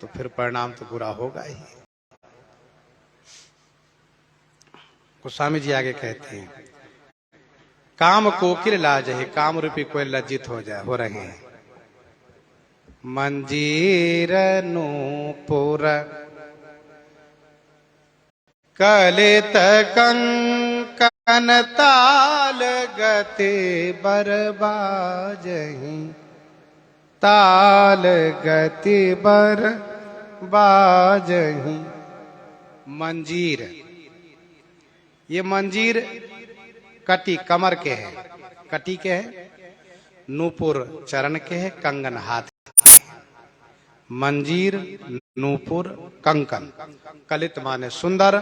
तो फिर परिणाम तो बुरा होगा ही। गोस्वामी जी आगे कहते हैं, काम कोकिल लाजहि, काम रूपी कोई लज्जित हो रहे हैं। मंजीर नूपुर कलित कंकन ताल गति बरबाजहि, ताल गति बरबाजहि। मंजीर, ये मंजीर कटी कमर के हैं, कटी के हैं, नूपुर चरण के हैं, कंगन हाथ के हैं। मंजीर, नूपुर, कंकन, कलित माने सुंदर,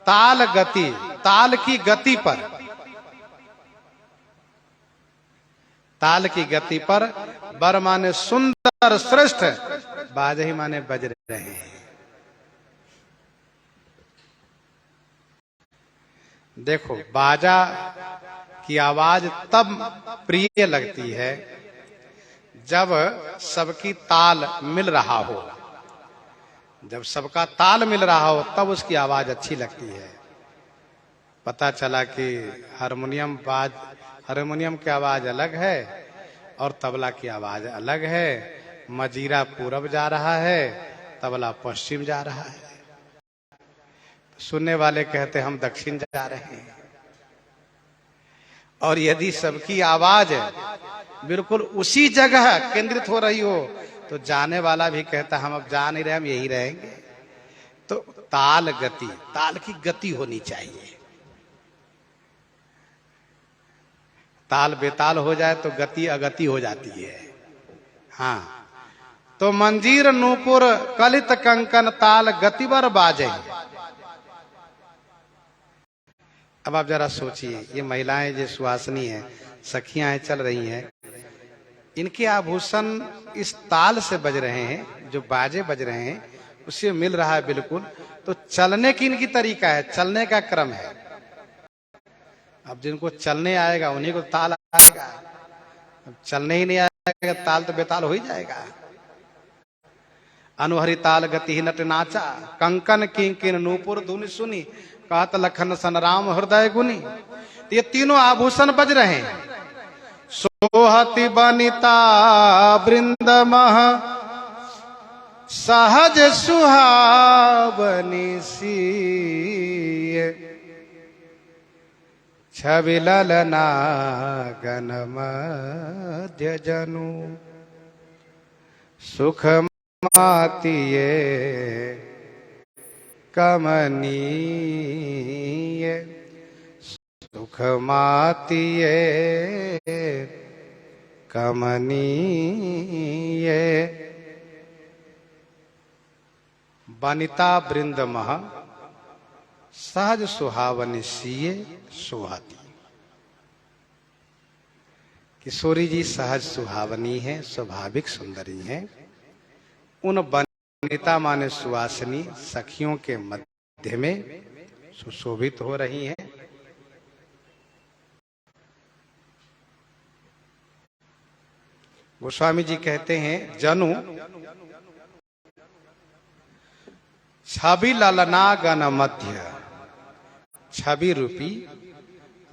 ताल गति, ताल की गति पर, ताल की गति पर, बर माने सुंदर श्रेष्ठ, बाजही माने बज रहे हैं। देखो, बाजा की आवाज तब प्रिय लगती है जब सबकी ताल मिल रहा हो। जब सबका ताल मिल रहा हो तब उसकी आवाज अच्छी लगती है। पता चला कि हारमोनियम की आवाज अलग है और तबला की आवाज अलग है। मजीरा पूरब जा रहा है, तबला पश्चिम जा रहा है। सुनने वाले कहते हम दक्षिण जा रहे हैं। और यदि सबकी आवाज बिल्कुल उसी जगह केंद्रित हो रही हो तो जाने वाला भी कहता हम अब जा नहीं रहे, हम यही रहेंगे। तो ताल गति, ताल की गति होनी चाहिए। ताल बेताल हो जाए तो गति अगति हो जाती है। हाँ, तो मंजीर नूपुर कलित कंकन ताल गतिबर बाजे। अब आप जरा सोचिए, ये महिलाएं जो सुहासिनी हैं, सखियां हैं, चल रही हैं, इनके आभूषण इस ताल से बज रहे हैं, जो बाजे बज रहे हैं उससे मिल रहा है बिल्कुल। तो चलने की इनकी तरीका है, चलने का क्रम है। अब जिनको चलने आएगा उन्हीं को ताल आएगा, अब चलने ही नहीं आएगा ताल तो बेताल हो ही जाएगा। अनुहरि ताल गति ही नट नाचा, कंकन किंकिन नूपुर धुनि सुनी, कहत लखन सन राम हृदय गुनी। ये तीनों आभूषण बज रहे हैं। सोहति बनिता वृंद मह, सहज सुहावनी सीय, छवि ललना गन मध्य जनु, सुख मातिये कमनीय, सुख मातिये कमनीय। बनिता वृंद मह, सहज सुहावनी सीये सुहाती। किशोरी जी सहज सुहावनी है, स्वाभाविक सुंदरी है। उन बनिता माने सुवासिनी सखियों के मध्य में सुशोभित हो रही हैं। गोस्वामी जी कहते हैं, जनु छवि ललना गण मध्य, छवि रूपी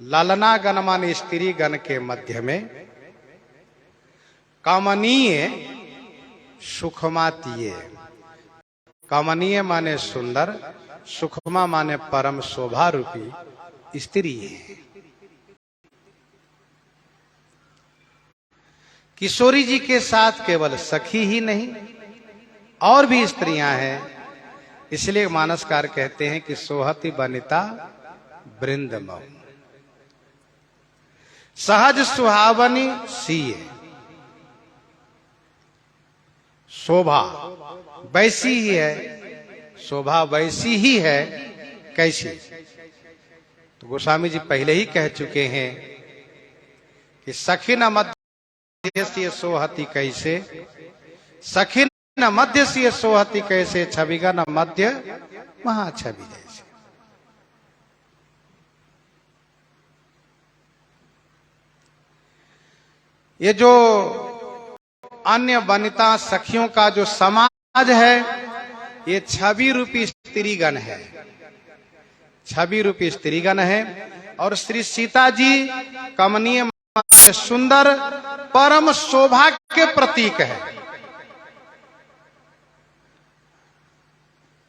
ललना गण माने स्त्री गण के मध्य में, कमनीय सुखमातीय, कमनीय माने सुंदर, सुखमा माने परम शोभा रूपी स्त्री है। किशोरी जी के साथ केवल सखी ही नहीं और भी स्त्रियां हैं। इसलिए मानसकार कहते हैं कि सोहति बनिता वृंदमऊ, सहज सुहावनी सीय, शोभा वैसी ही है, शोभा वैसी ही है। कैसी? तो गोस्वामी जी पहले ही कह चुके हैं कि सखी न मध्य से सोहती कैसे, सखी न मध्य से सोहती कैसे, छविगा न मध्य महाछवि जैसे। ये जो अन्य वनिता सखियों का जो समाज है, ये छवि रूपी स्त्रीगण है, छवि रूपी स्त्रीगण है। और श्री सीता जी कमनीय सुंदर परम शोभा के प्रतीक है,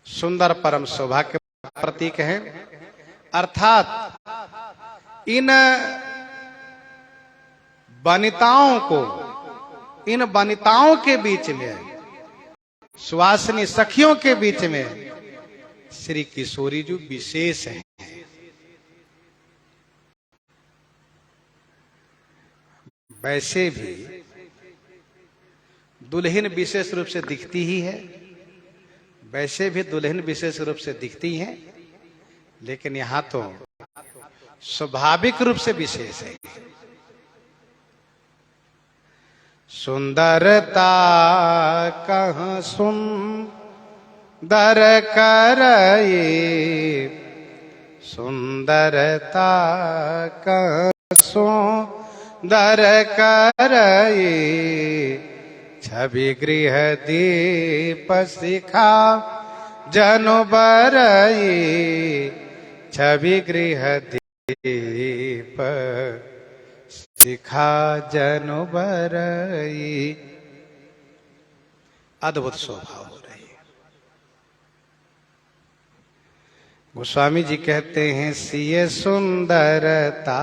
सुंदर परम शोभा के प्रतीक है। अर्थात इन वनिताओं को, इन वनिताओं के बीच में, सुवासिनी सखियों के बीच में श्री किशोरी जी विशेष है। वैसे भी दुल्हन विशेष रूप से दिखती ही है, वैसे भी दुल्हन विशेष रूप से दिखती है, लेकिन यहां तो स्वाभाविक रूप से विशेष है। सुंदरता कहाँ सुंदर करए, सुंदरता कहाँ सुंदर करए, छवि गृह दीप शिखा जनु बरई, छवि गृह दीप शिखा जनु बरई। अद्भुत शोभा हो रही है। गोस्वामी जी कहते हैं, सिए सुंदरता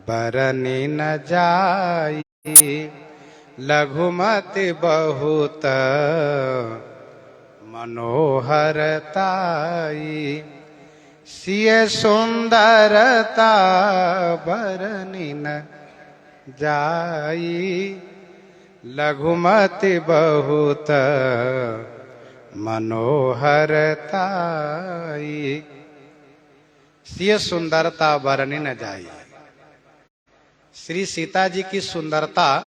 बरनी न जाई, लघुमति बहुत मनोहरताई, सिए सुंदरता बरनी न जाई, लघुमति बहुत मनोहरताई। सिए सुंदरता बरनी न जाई। श्री सीता जी की सुंदरता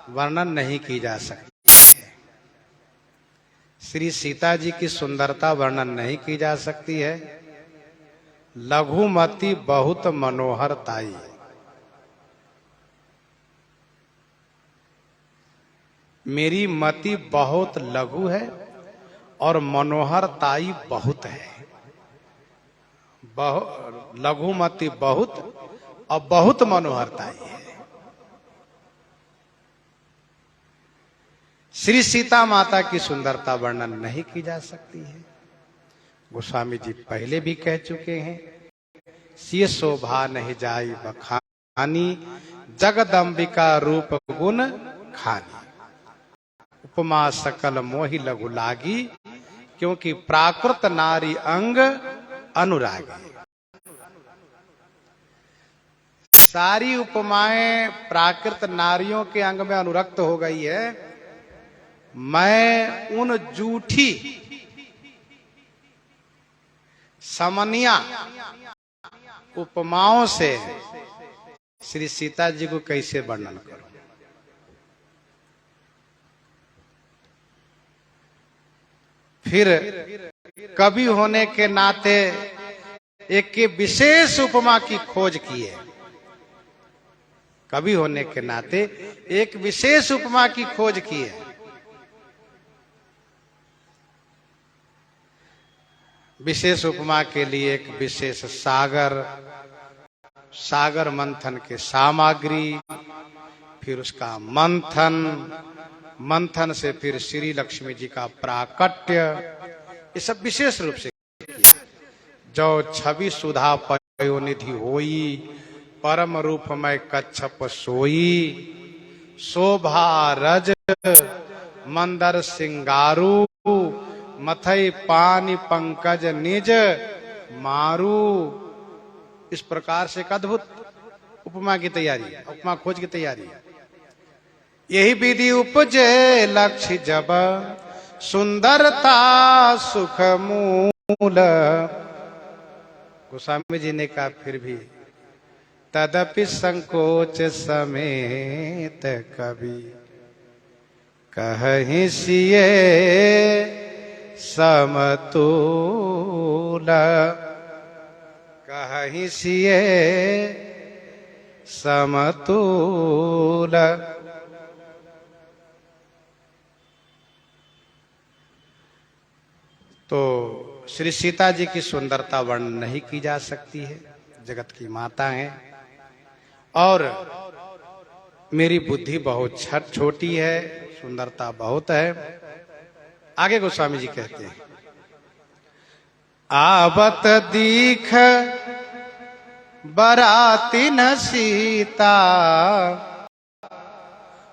वर्णन नहीं की जा सकती है, श्री सीता जी की सुंदरता वर्णन नहीं की जा सकती है। लघुमति बहुत मनोहरताई, मेरी मति बहुत लघु है और मनोहरताई बहुत है। लघुमति बहुत और बहुत मनोहरताई है। श्री सीता माता की सुंदरता वर्णन नहीं की जा सकती है। गोस्वामी जी पहले भी कह चुके हैं, सिय शोभा नहीं जाई बखानी, जगदम्बिका रूप गुण खानी, उपमा सकल मोहि लघु लागी, क्योंकि प्राकृत नारी अंग अनुरागी। सारी उपमाएं प्राकृत नारियों के अंग में अनुरक्त हो गई है। मैं उन जूठी समनिया उपमाओं से श्री सीता जी को कैसे वर्णन करूं। फिर कवि होने के नाते एक के विशेष उपमा की खोज की है। कवि होने के नाते एक विशेष उपमा की खोज की है। विशेष उपमा के लिए एक विशेष सागर मंथन के सामग्री, फिर उसका मंथन से फिर श्री लक्ष्मी जी का प्राकट्य, ये सब विशेष रूप से किया। जो छवि सुधा पयोनिधि होई, परम रूप में कच्छप सोई, शोभा रज मंदर सिंगारू, मथई पानी पंकज निज मारू। इस प्रकार से एक अद्भुत उपमा की तैयारी है, उपमा खोज की तैयारी है। यही विधि उपजे लक्ष्य जब, सुंदरता सुख मूल। गोस्वामी जी ने कहा फिर भी तदपि संकोच समेत कवि कहीं सिए समतुल, कहीं सिए समतुल। तो श्री सीता जी की सुंदरता वर्णन नहीं की जा सकती है, जगत की माता हैं। और मेरी बुद्धि बहुत छोटी है, सुंदरता बहुत है। आगे गोस्वामी जी कहते हैं, आवत दीख बरातिन सीता,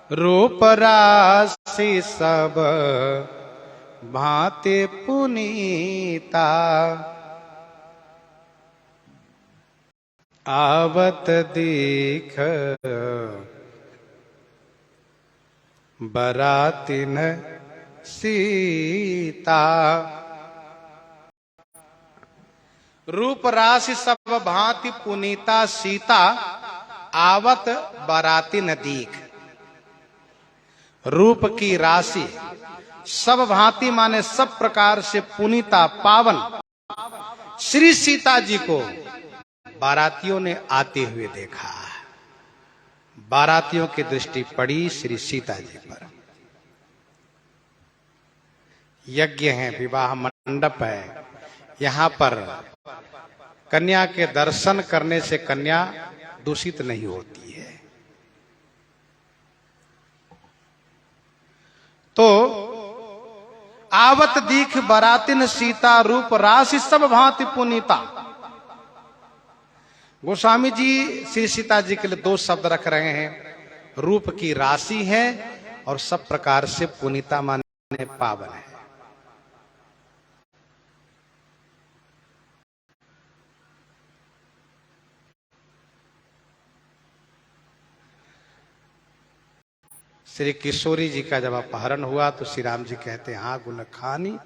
रूप राशि सब भांति पुनीता। आवत दीख बरातिन सीता, रूप राशि सब भांति पुनीता। सीता आवत बरातिन दीख, रूप की राशि सब भांति माने सब प्रकार से पुनीता पावन श्री सीता जी को बारातियों ने आते हुए देखा। बारातियों की दृष्टि पड़ी श्री सीता जी पर। यज्ञ है, विवाह मंडप है, यहां पर कन्या के दर्शन करने से कन्या दूषित नहीं होती है। तो आवत दीख बरातिन सीता, रूप राशि सब भांति पुनीता। गोस्वामी जी श्री सीता जी के लिए दो शब्द रख रहे हैं, रूप की राशि है और सब प्रकार से पुनीता माने पावन है। श्री किशोरी जी का जब अपहरण हुआ तो श्री राम जी कहते हैं, हाँ गुण खानी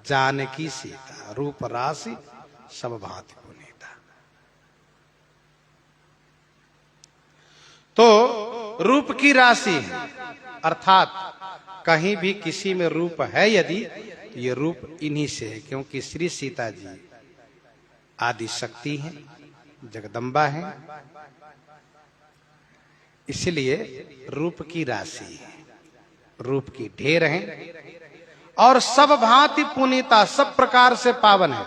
जानकी सीता, रूप राशि सब भांति पुनीता। तो रूप की राशि है, अर्थात कहीं भी किसी में रूप है यदि, तो ये रूप इन्हीं से है, क्योंकि श्री सीता जी आदि शक्ति हैं, जगदम्बा हैं, इसलिए रूप की राशि है, रूप की ढेर है और सब भांति पुनीता, सब प्रकार से पावन है।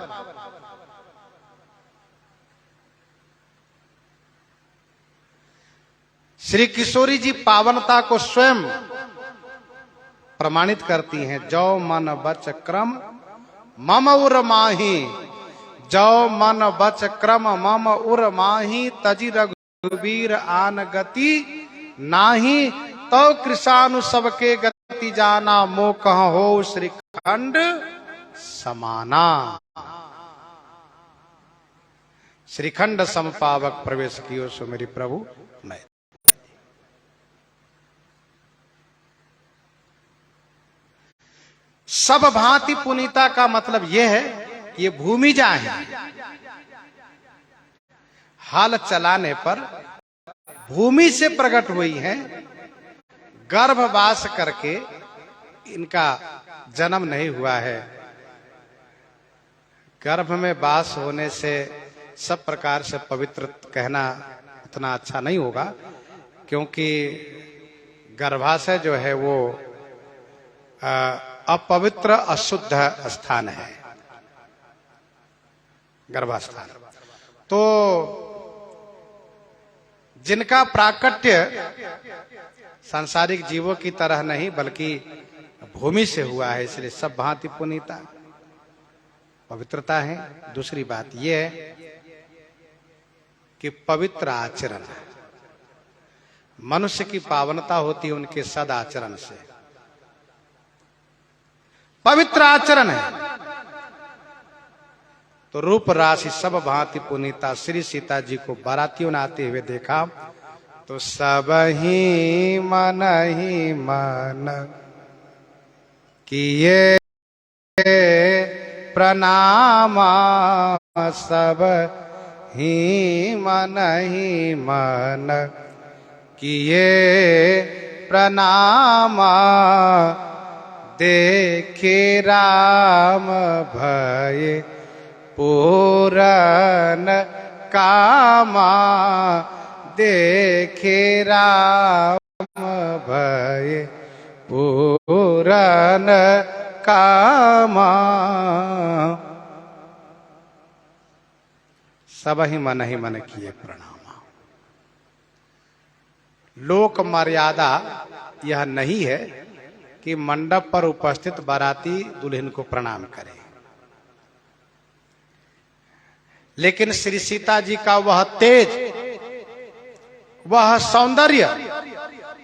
श्री किशोरी जी पावनता को स्वयं प्रमाणित करती हैं। जौ मन बच क्रम मम उर माही, जौ मन बच क्रम मम उर माही, तजी रघुवीर आन गति नाही, तो कृषानु सबके गति जाना, मो कह हो श्रीखंड समाना। श्रीखंड समपावक प्रवेश कियो सो मेरी प्रभु मैं। सब भांति पुनीता का मतलब यह है कि ये भूमिजा है, हाल चलाने पर भूमि से प्रकट हुई है, गर्भवास करके इनका जन्म नहीं हुआ है। गर्भ में वास होने से सब प्रकार से पवित्र कहना उतना अच्छा नहीं होगा, क्योंकि गर्भाशय जो है वो अपवित्र अशुद्ध स्थान है, गर्भास्थान। तो जिनका प्राकट्य सांसारिक जीवों की तरह नहीं बल्कि भूमि से हुआ है, इसलिए सब भांति पुनीता पवित्रता है। दूसरी बात यह है कि पवित्र आचरण, मनुष्य की पावनता होती है उनके सदाचरण से। पवित्र आचरण है तो रूप राशि सब भांति पुनीता। श्री सीता जी को बारातियों ने आते हुए देखा तो सब ही मन किए प्रणाम, सब ही मन किए प्रणाम, देखे राम भय पूरन कामा, देखे राम भय पूरन कामा। सब ही मन किए प्रणाम। लोक मर्यादा यह नहीं है कि मंडप पर उपस्थित बाराती दुल्हन को प्रणाम करें, लेकिन श्री सीता जी का वह तेज, वह सौंदर्य,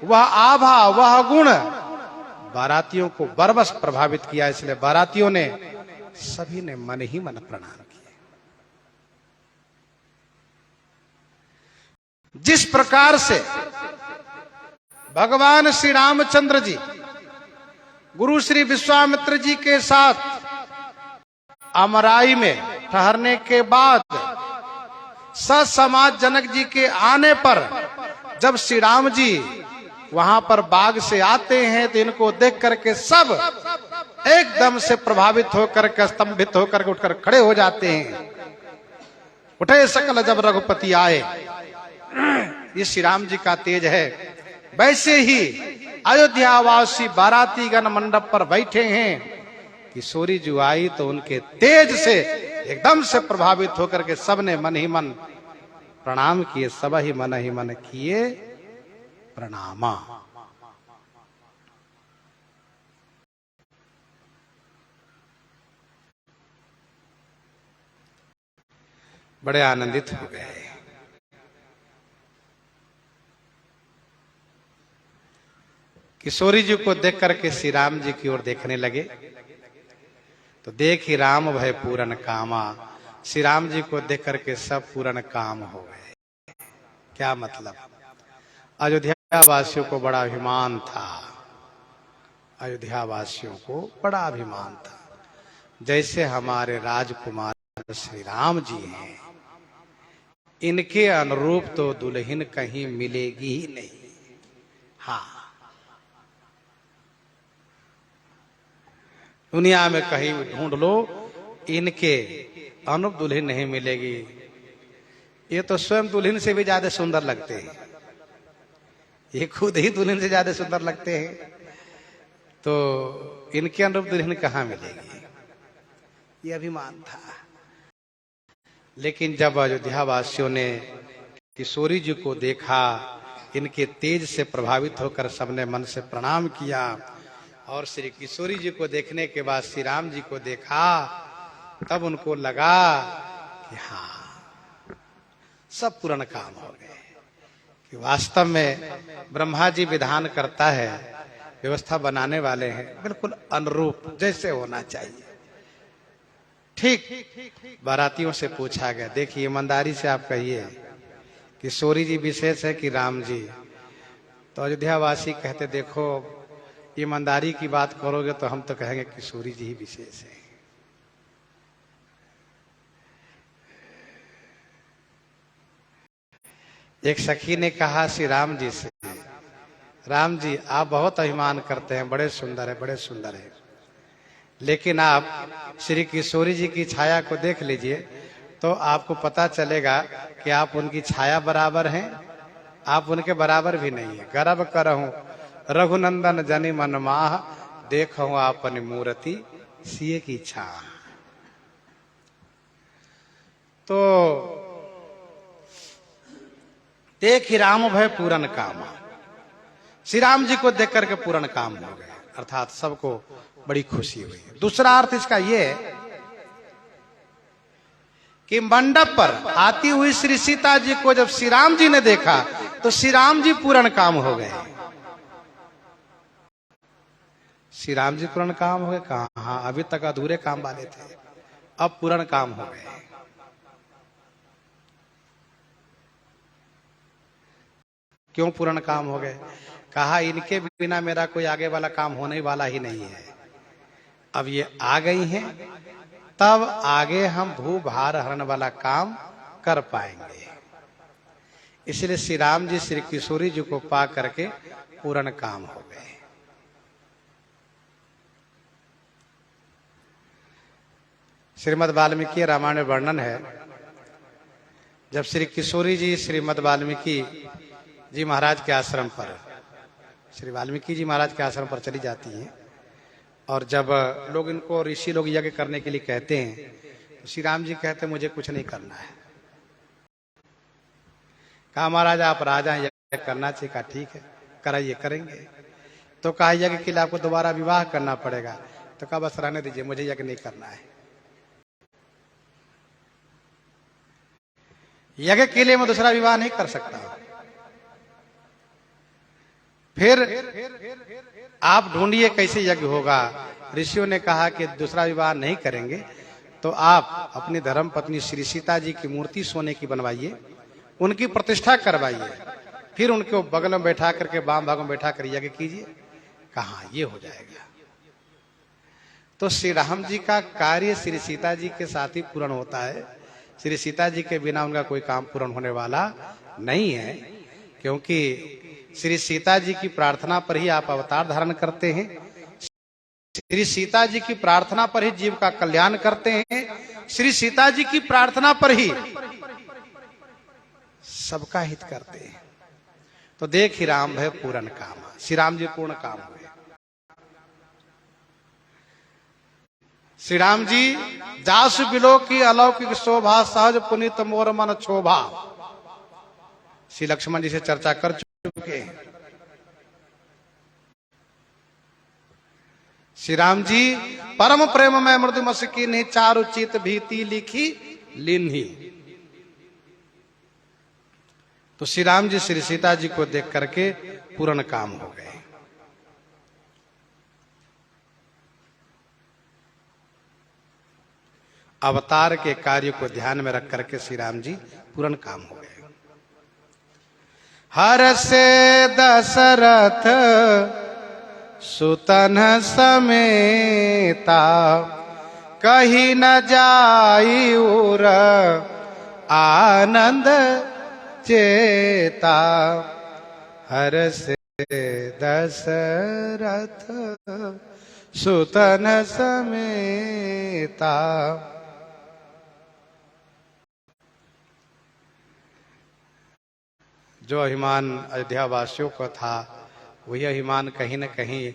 वह आभा, वह गुण बारातियों को बरबस प्रभावित किया। इसलिए बारातियों ने सभी ने मन ही मन प्रणाम किए। जिस प्रकार से भगवान श्री रामचंद्र जी गुरु श्री विश्वामित्र जी के साथ अमराई में ठहरने के बाद ससमाज जनक जी के आने पर जब श्री राम जी वहां पर बाग से आते हैं तो इनको देख करके सब एकदम से प्रभावित होकर के, स्तंभित होकर के उठकर खड़े हो जाते हैं। उठे सकल जब रघुपति आए, ये श्री राम जी का तेज है। वैसे ही अयोध्यावासी बारातीगण मंडप पर बैठे हैं, किशोरी जी आई तो उनके तेज से एकदम से प्रभावित होकर के सबने मन ही मन प्रणाम किए। सब ही मन किए प्रणामा। बड़े आनंदित हो गए। किशोरी जी को देख करके श्री राम जी की ओर देखने लगे तो देख ही राम भय पूरन कामा। श्री राम जी को देख करके सब पूरन काम हो गए। क्या मतलब? अयोध्या वासियों को बड़ा अभिमान था, अयोध्या वासियों को बड़ा अभिमान था। जैसे हमारे राजकुमार श्री राम जी हैं, इनके अनुरूप तो दुल्हन कहीं मिलेगी ही नहीं। हाँ, दुनिया में कहीं ढूंढ लो, इनके अनुरूप दुल्हन नहीं मिलेगी। ये तो स्वयं दुल्हन से भी ज्यादा सुंदर लगते हैं, ये खुद ही दुल्हन से ज्यादा सुंदर लगते हैं, तो इनके अनुरूप दुल्हन कहाँ मिलेगी? ये अभिमान था। लेकिन जब अयोध्या वासियों ने किशोरी जी को देखा, इनके तेज से प्रभावित होकर सबने मन से प्रणाम किया और श्री किशोरी जी को देखने के बाद श्री राम जी को देखा, तब उनको लगा कि हाँ, सब पूर्ण काम हो गए। कि वास्तव में ब्रह्मा जी विधान करता है, व्यवस्था बनाने वाले हैं, बिल्कुल अनुरूप जैसे होना चाहिए। ठीक बारातियों से पूछा गया, देखिए ईमानदारी से आप कहिए किशोरी जी विशेष है कि राम जी? तो अयोध्या वासी कहते, देखो ईमानदारी की बात करोगे तो हम तो कहेंगे किशोरी जी ही विशेष है। एक सखी ने कहा श्री राम जी से, राम जी आप बहुत अभिमान करते हैं, बड़े सुंदर है, बड़े सुंदर है, लेकिन आप श्री किशोरी जी की छाया को देख लीजिए तो आपको पता चलेगा कि आप उनकी छाया बराबर हैं, आप उनके बराबर भी नहीं है। गर्व करहूं रघुनंदन जनि मन माह, देखूं आपन मूर्ति सिए की छा। तो देख ही राम भय पूरन कामा, श्री राम जी को देख करके पूर्ण काम हो गए, अर्थात सबको बड़ी खुशी हुई। दूसरा अर्थ इसका ये है कि मंडप पर आती हुई श्री सीता जी को जब श्री राम जी ने देखा तो श्री राम जी पूर्ण काम हो गए। श्री राम जी पूर्ण काम हो गए? कहाँ, अभी तक अधूरे काम वाले थे, अब पूर्ण काम हो गए। क्यों पूर्ण काम हो गए? कहा इनके बिना मेरा कोई आगे वाला काम होने वाला ही नहीं है। अब ये आ गई हैं, तब आगे हम भू भार हरण वाला काम कर पाएंगे। इसलिए श्री राम जी श्री किशोरी जी को पा करके पूर्ण काम हो गए। श्रीमद् वाल्मीकि रामायण में वर्णन है, जब श्री किशोरी जी श्रीमद् वाल्मीकि जी महाराज के आश्रम पर, श्री वाल्मीकि जी महाराज के आश्रम पर चली जाती हैं, और जब लोग इनको ऋषि लोग यज्ञ करने के लिए कहते हैं तो श्री राम जी कहते हैं मुझे कुछ नहीं करना है। कहा महाराज आप राजा यज्ञ करना चाहिए। कहा ठीक है कराइए, करेंगे। तो कहा यज्ञ के लिए आपको दोबारा विवाह करना पड़ेगा। तो कहा बस रहने दीजिए, मुझे यज्ञ नहीं करना है। यज्ञ के लिए मैं दूसरा विवाह नहीं कर सकता। फिर आप ढूंढिए कैसे यज्ञ होगा। ऋषियों ने कहा कि दूसरा विवाह नहीं करेंगे तो आप अपनी धर्म पत्नी श्री सीता जी की मूर्ति सोने की बनवाइए, उनकी प्रतिष्ठा करवाइए, फिर उनको बगल में बैठा करके वाम भाग में बैठा कर यज्ञ कीजिए। कहा ये हो जाएगा। तो श्री राम जी का कार्य श्री सीता जी के साथ ही पूर्ण होता है। श्री सीता जी के बिना उनका कोई काम पूर्ण होने वाला नहीं है, क्योंकि श्री सीता जी की प्रार्थना पर ही आप अवतार धारण करते हैं। श्री सीता जी की प्रार्थना पर ही जीव का कल्याण करते हैं। श्री सीता जी की प्रार्थना पर ही सबका हित करते हैं। तो देख ही राम है पूर्ण काम, श्री राम जी पूर्ण काम हुए। श्री राम जी जासु बिलो की अलौकिक शोभा, सहज पुनित मोर मन क्षोभा। श्री लक्ष्मण जी से चर्चा कर चुके हैं। श्री राम जी परम प्रेम में मृदु मस्की नहीं, चारु चित भीति लिखी लिन्ही। तो श्री राम जी श्री सीता जी को देख करके पूर्ण काम हो गए। अवतार के कार्य को ध्यान में रख करके श्री राम जी पूर्ण काम हो गए। हर से दशरथ सुतन समेता, कहीं न जाई उर आनंद चेता। हर से दशरथ सुतन समेता। जो अभिमान अयोध्या वासियों का था वही अभिमान कहीं न कहीं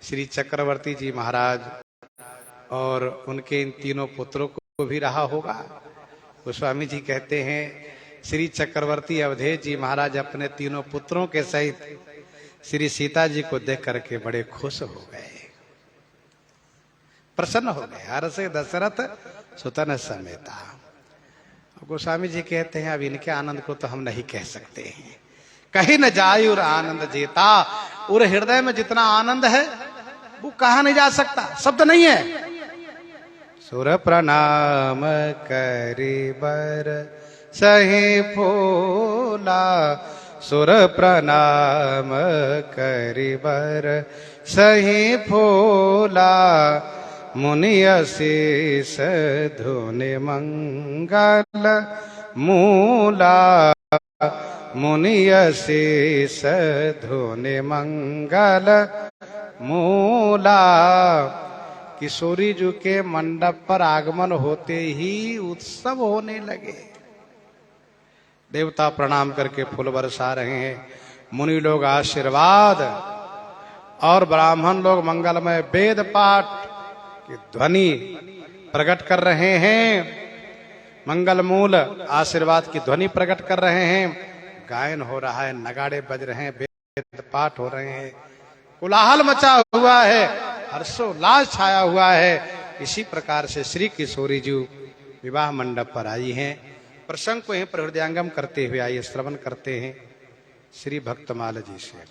श्री चक्रवर्ती जी महाराज और उनके इन तीनों पुत्रों को भी रहा होगा। गोस्वामी जी कहते हैं श्री चक्रवर्ती अवधेश जी महाराज अपने तीनों पुत्रों के सहित श्री सीता जी को देख करके बड़े खुश हो गए, प्रसन्न हो गए। हर से दशरथ सुतन समेता। गोस्वामी जी कहते हैं अब इनके आनंद को तो हम नहीं कह सकते हैं। कहीं न जाए और आनंद जेता। और हृदय में जितना आनंद है वो कहा नहीं जा सकता, शब्द नहीं है। सुर प्रणाम करी बर सही फूला, सुर प्रणाम करी बर सही फूला। मुनि अशीष धुनि मंगल मूला, मुनि अशीष धुनि मंगल मूला। किशोरी जी के मंडप पर आगमन होते ही उत्सव होने लगे। देवता प्रणाम करके फूल बरसा रहे हैं, मुनि लोग आशीर्वाद और ब्राह्मण लोग मंगलमय वेद पाठ की ध्वनि प्रकट कर रहे हैं, मंगल मूल आशीर्वाद की ध्वनि प्रकट कर रहे हैं। गायन हो रहा है, नगाड़े बज रहे हैं, वेद पाठ हो रहे हैं, कोलाहल मचा हुआ है, हर्षोल्लास छाया हुआ है। इसी प्रकार से श्री किशोरी जी विवाह मंडप पर आई हैं। प्रसंग को यहीं पर हृदयंगम करते हुए आइए श्रवण करते हैं श्री भक्तमाल जी से।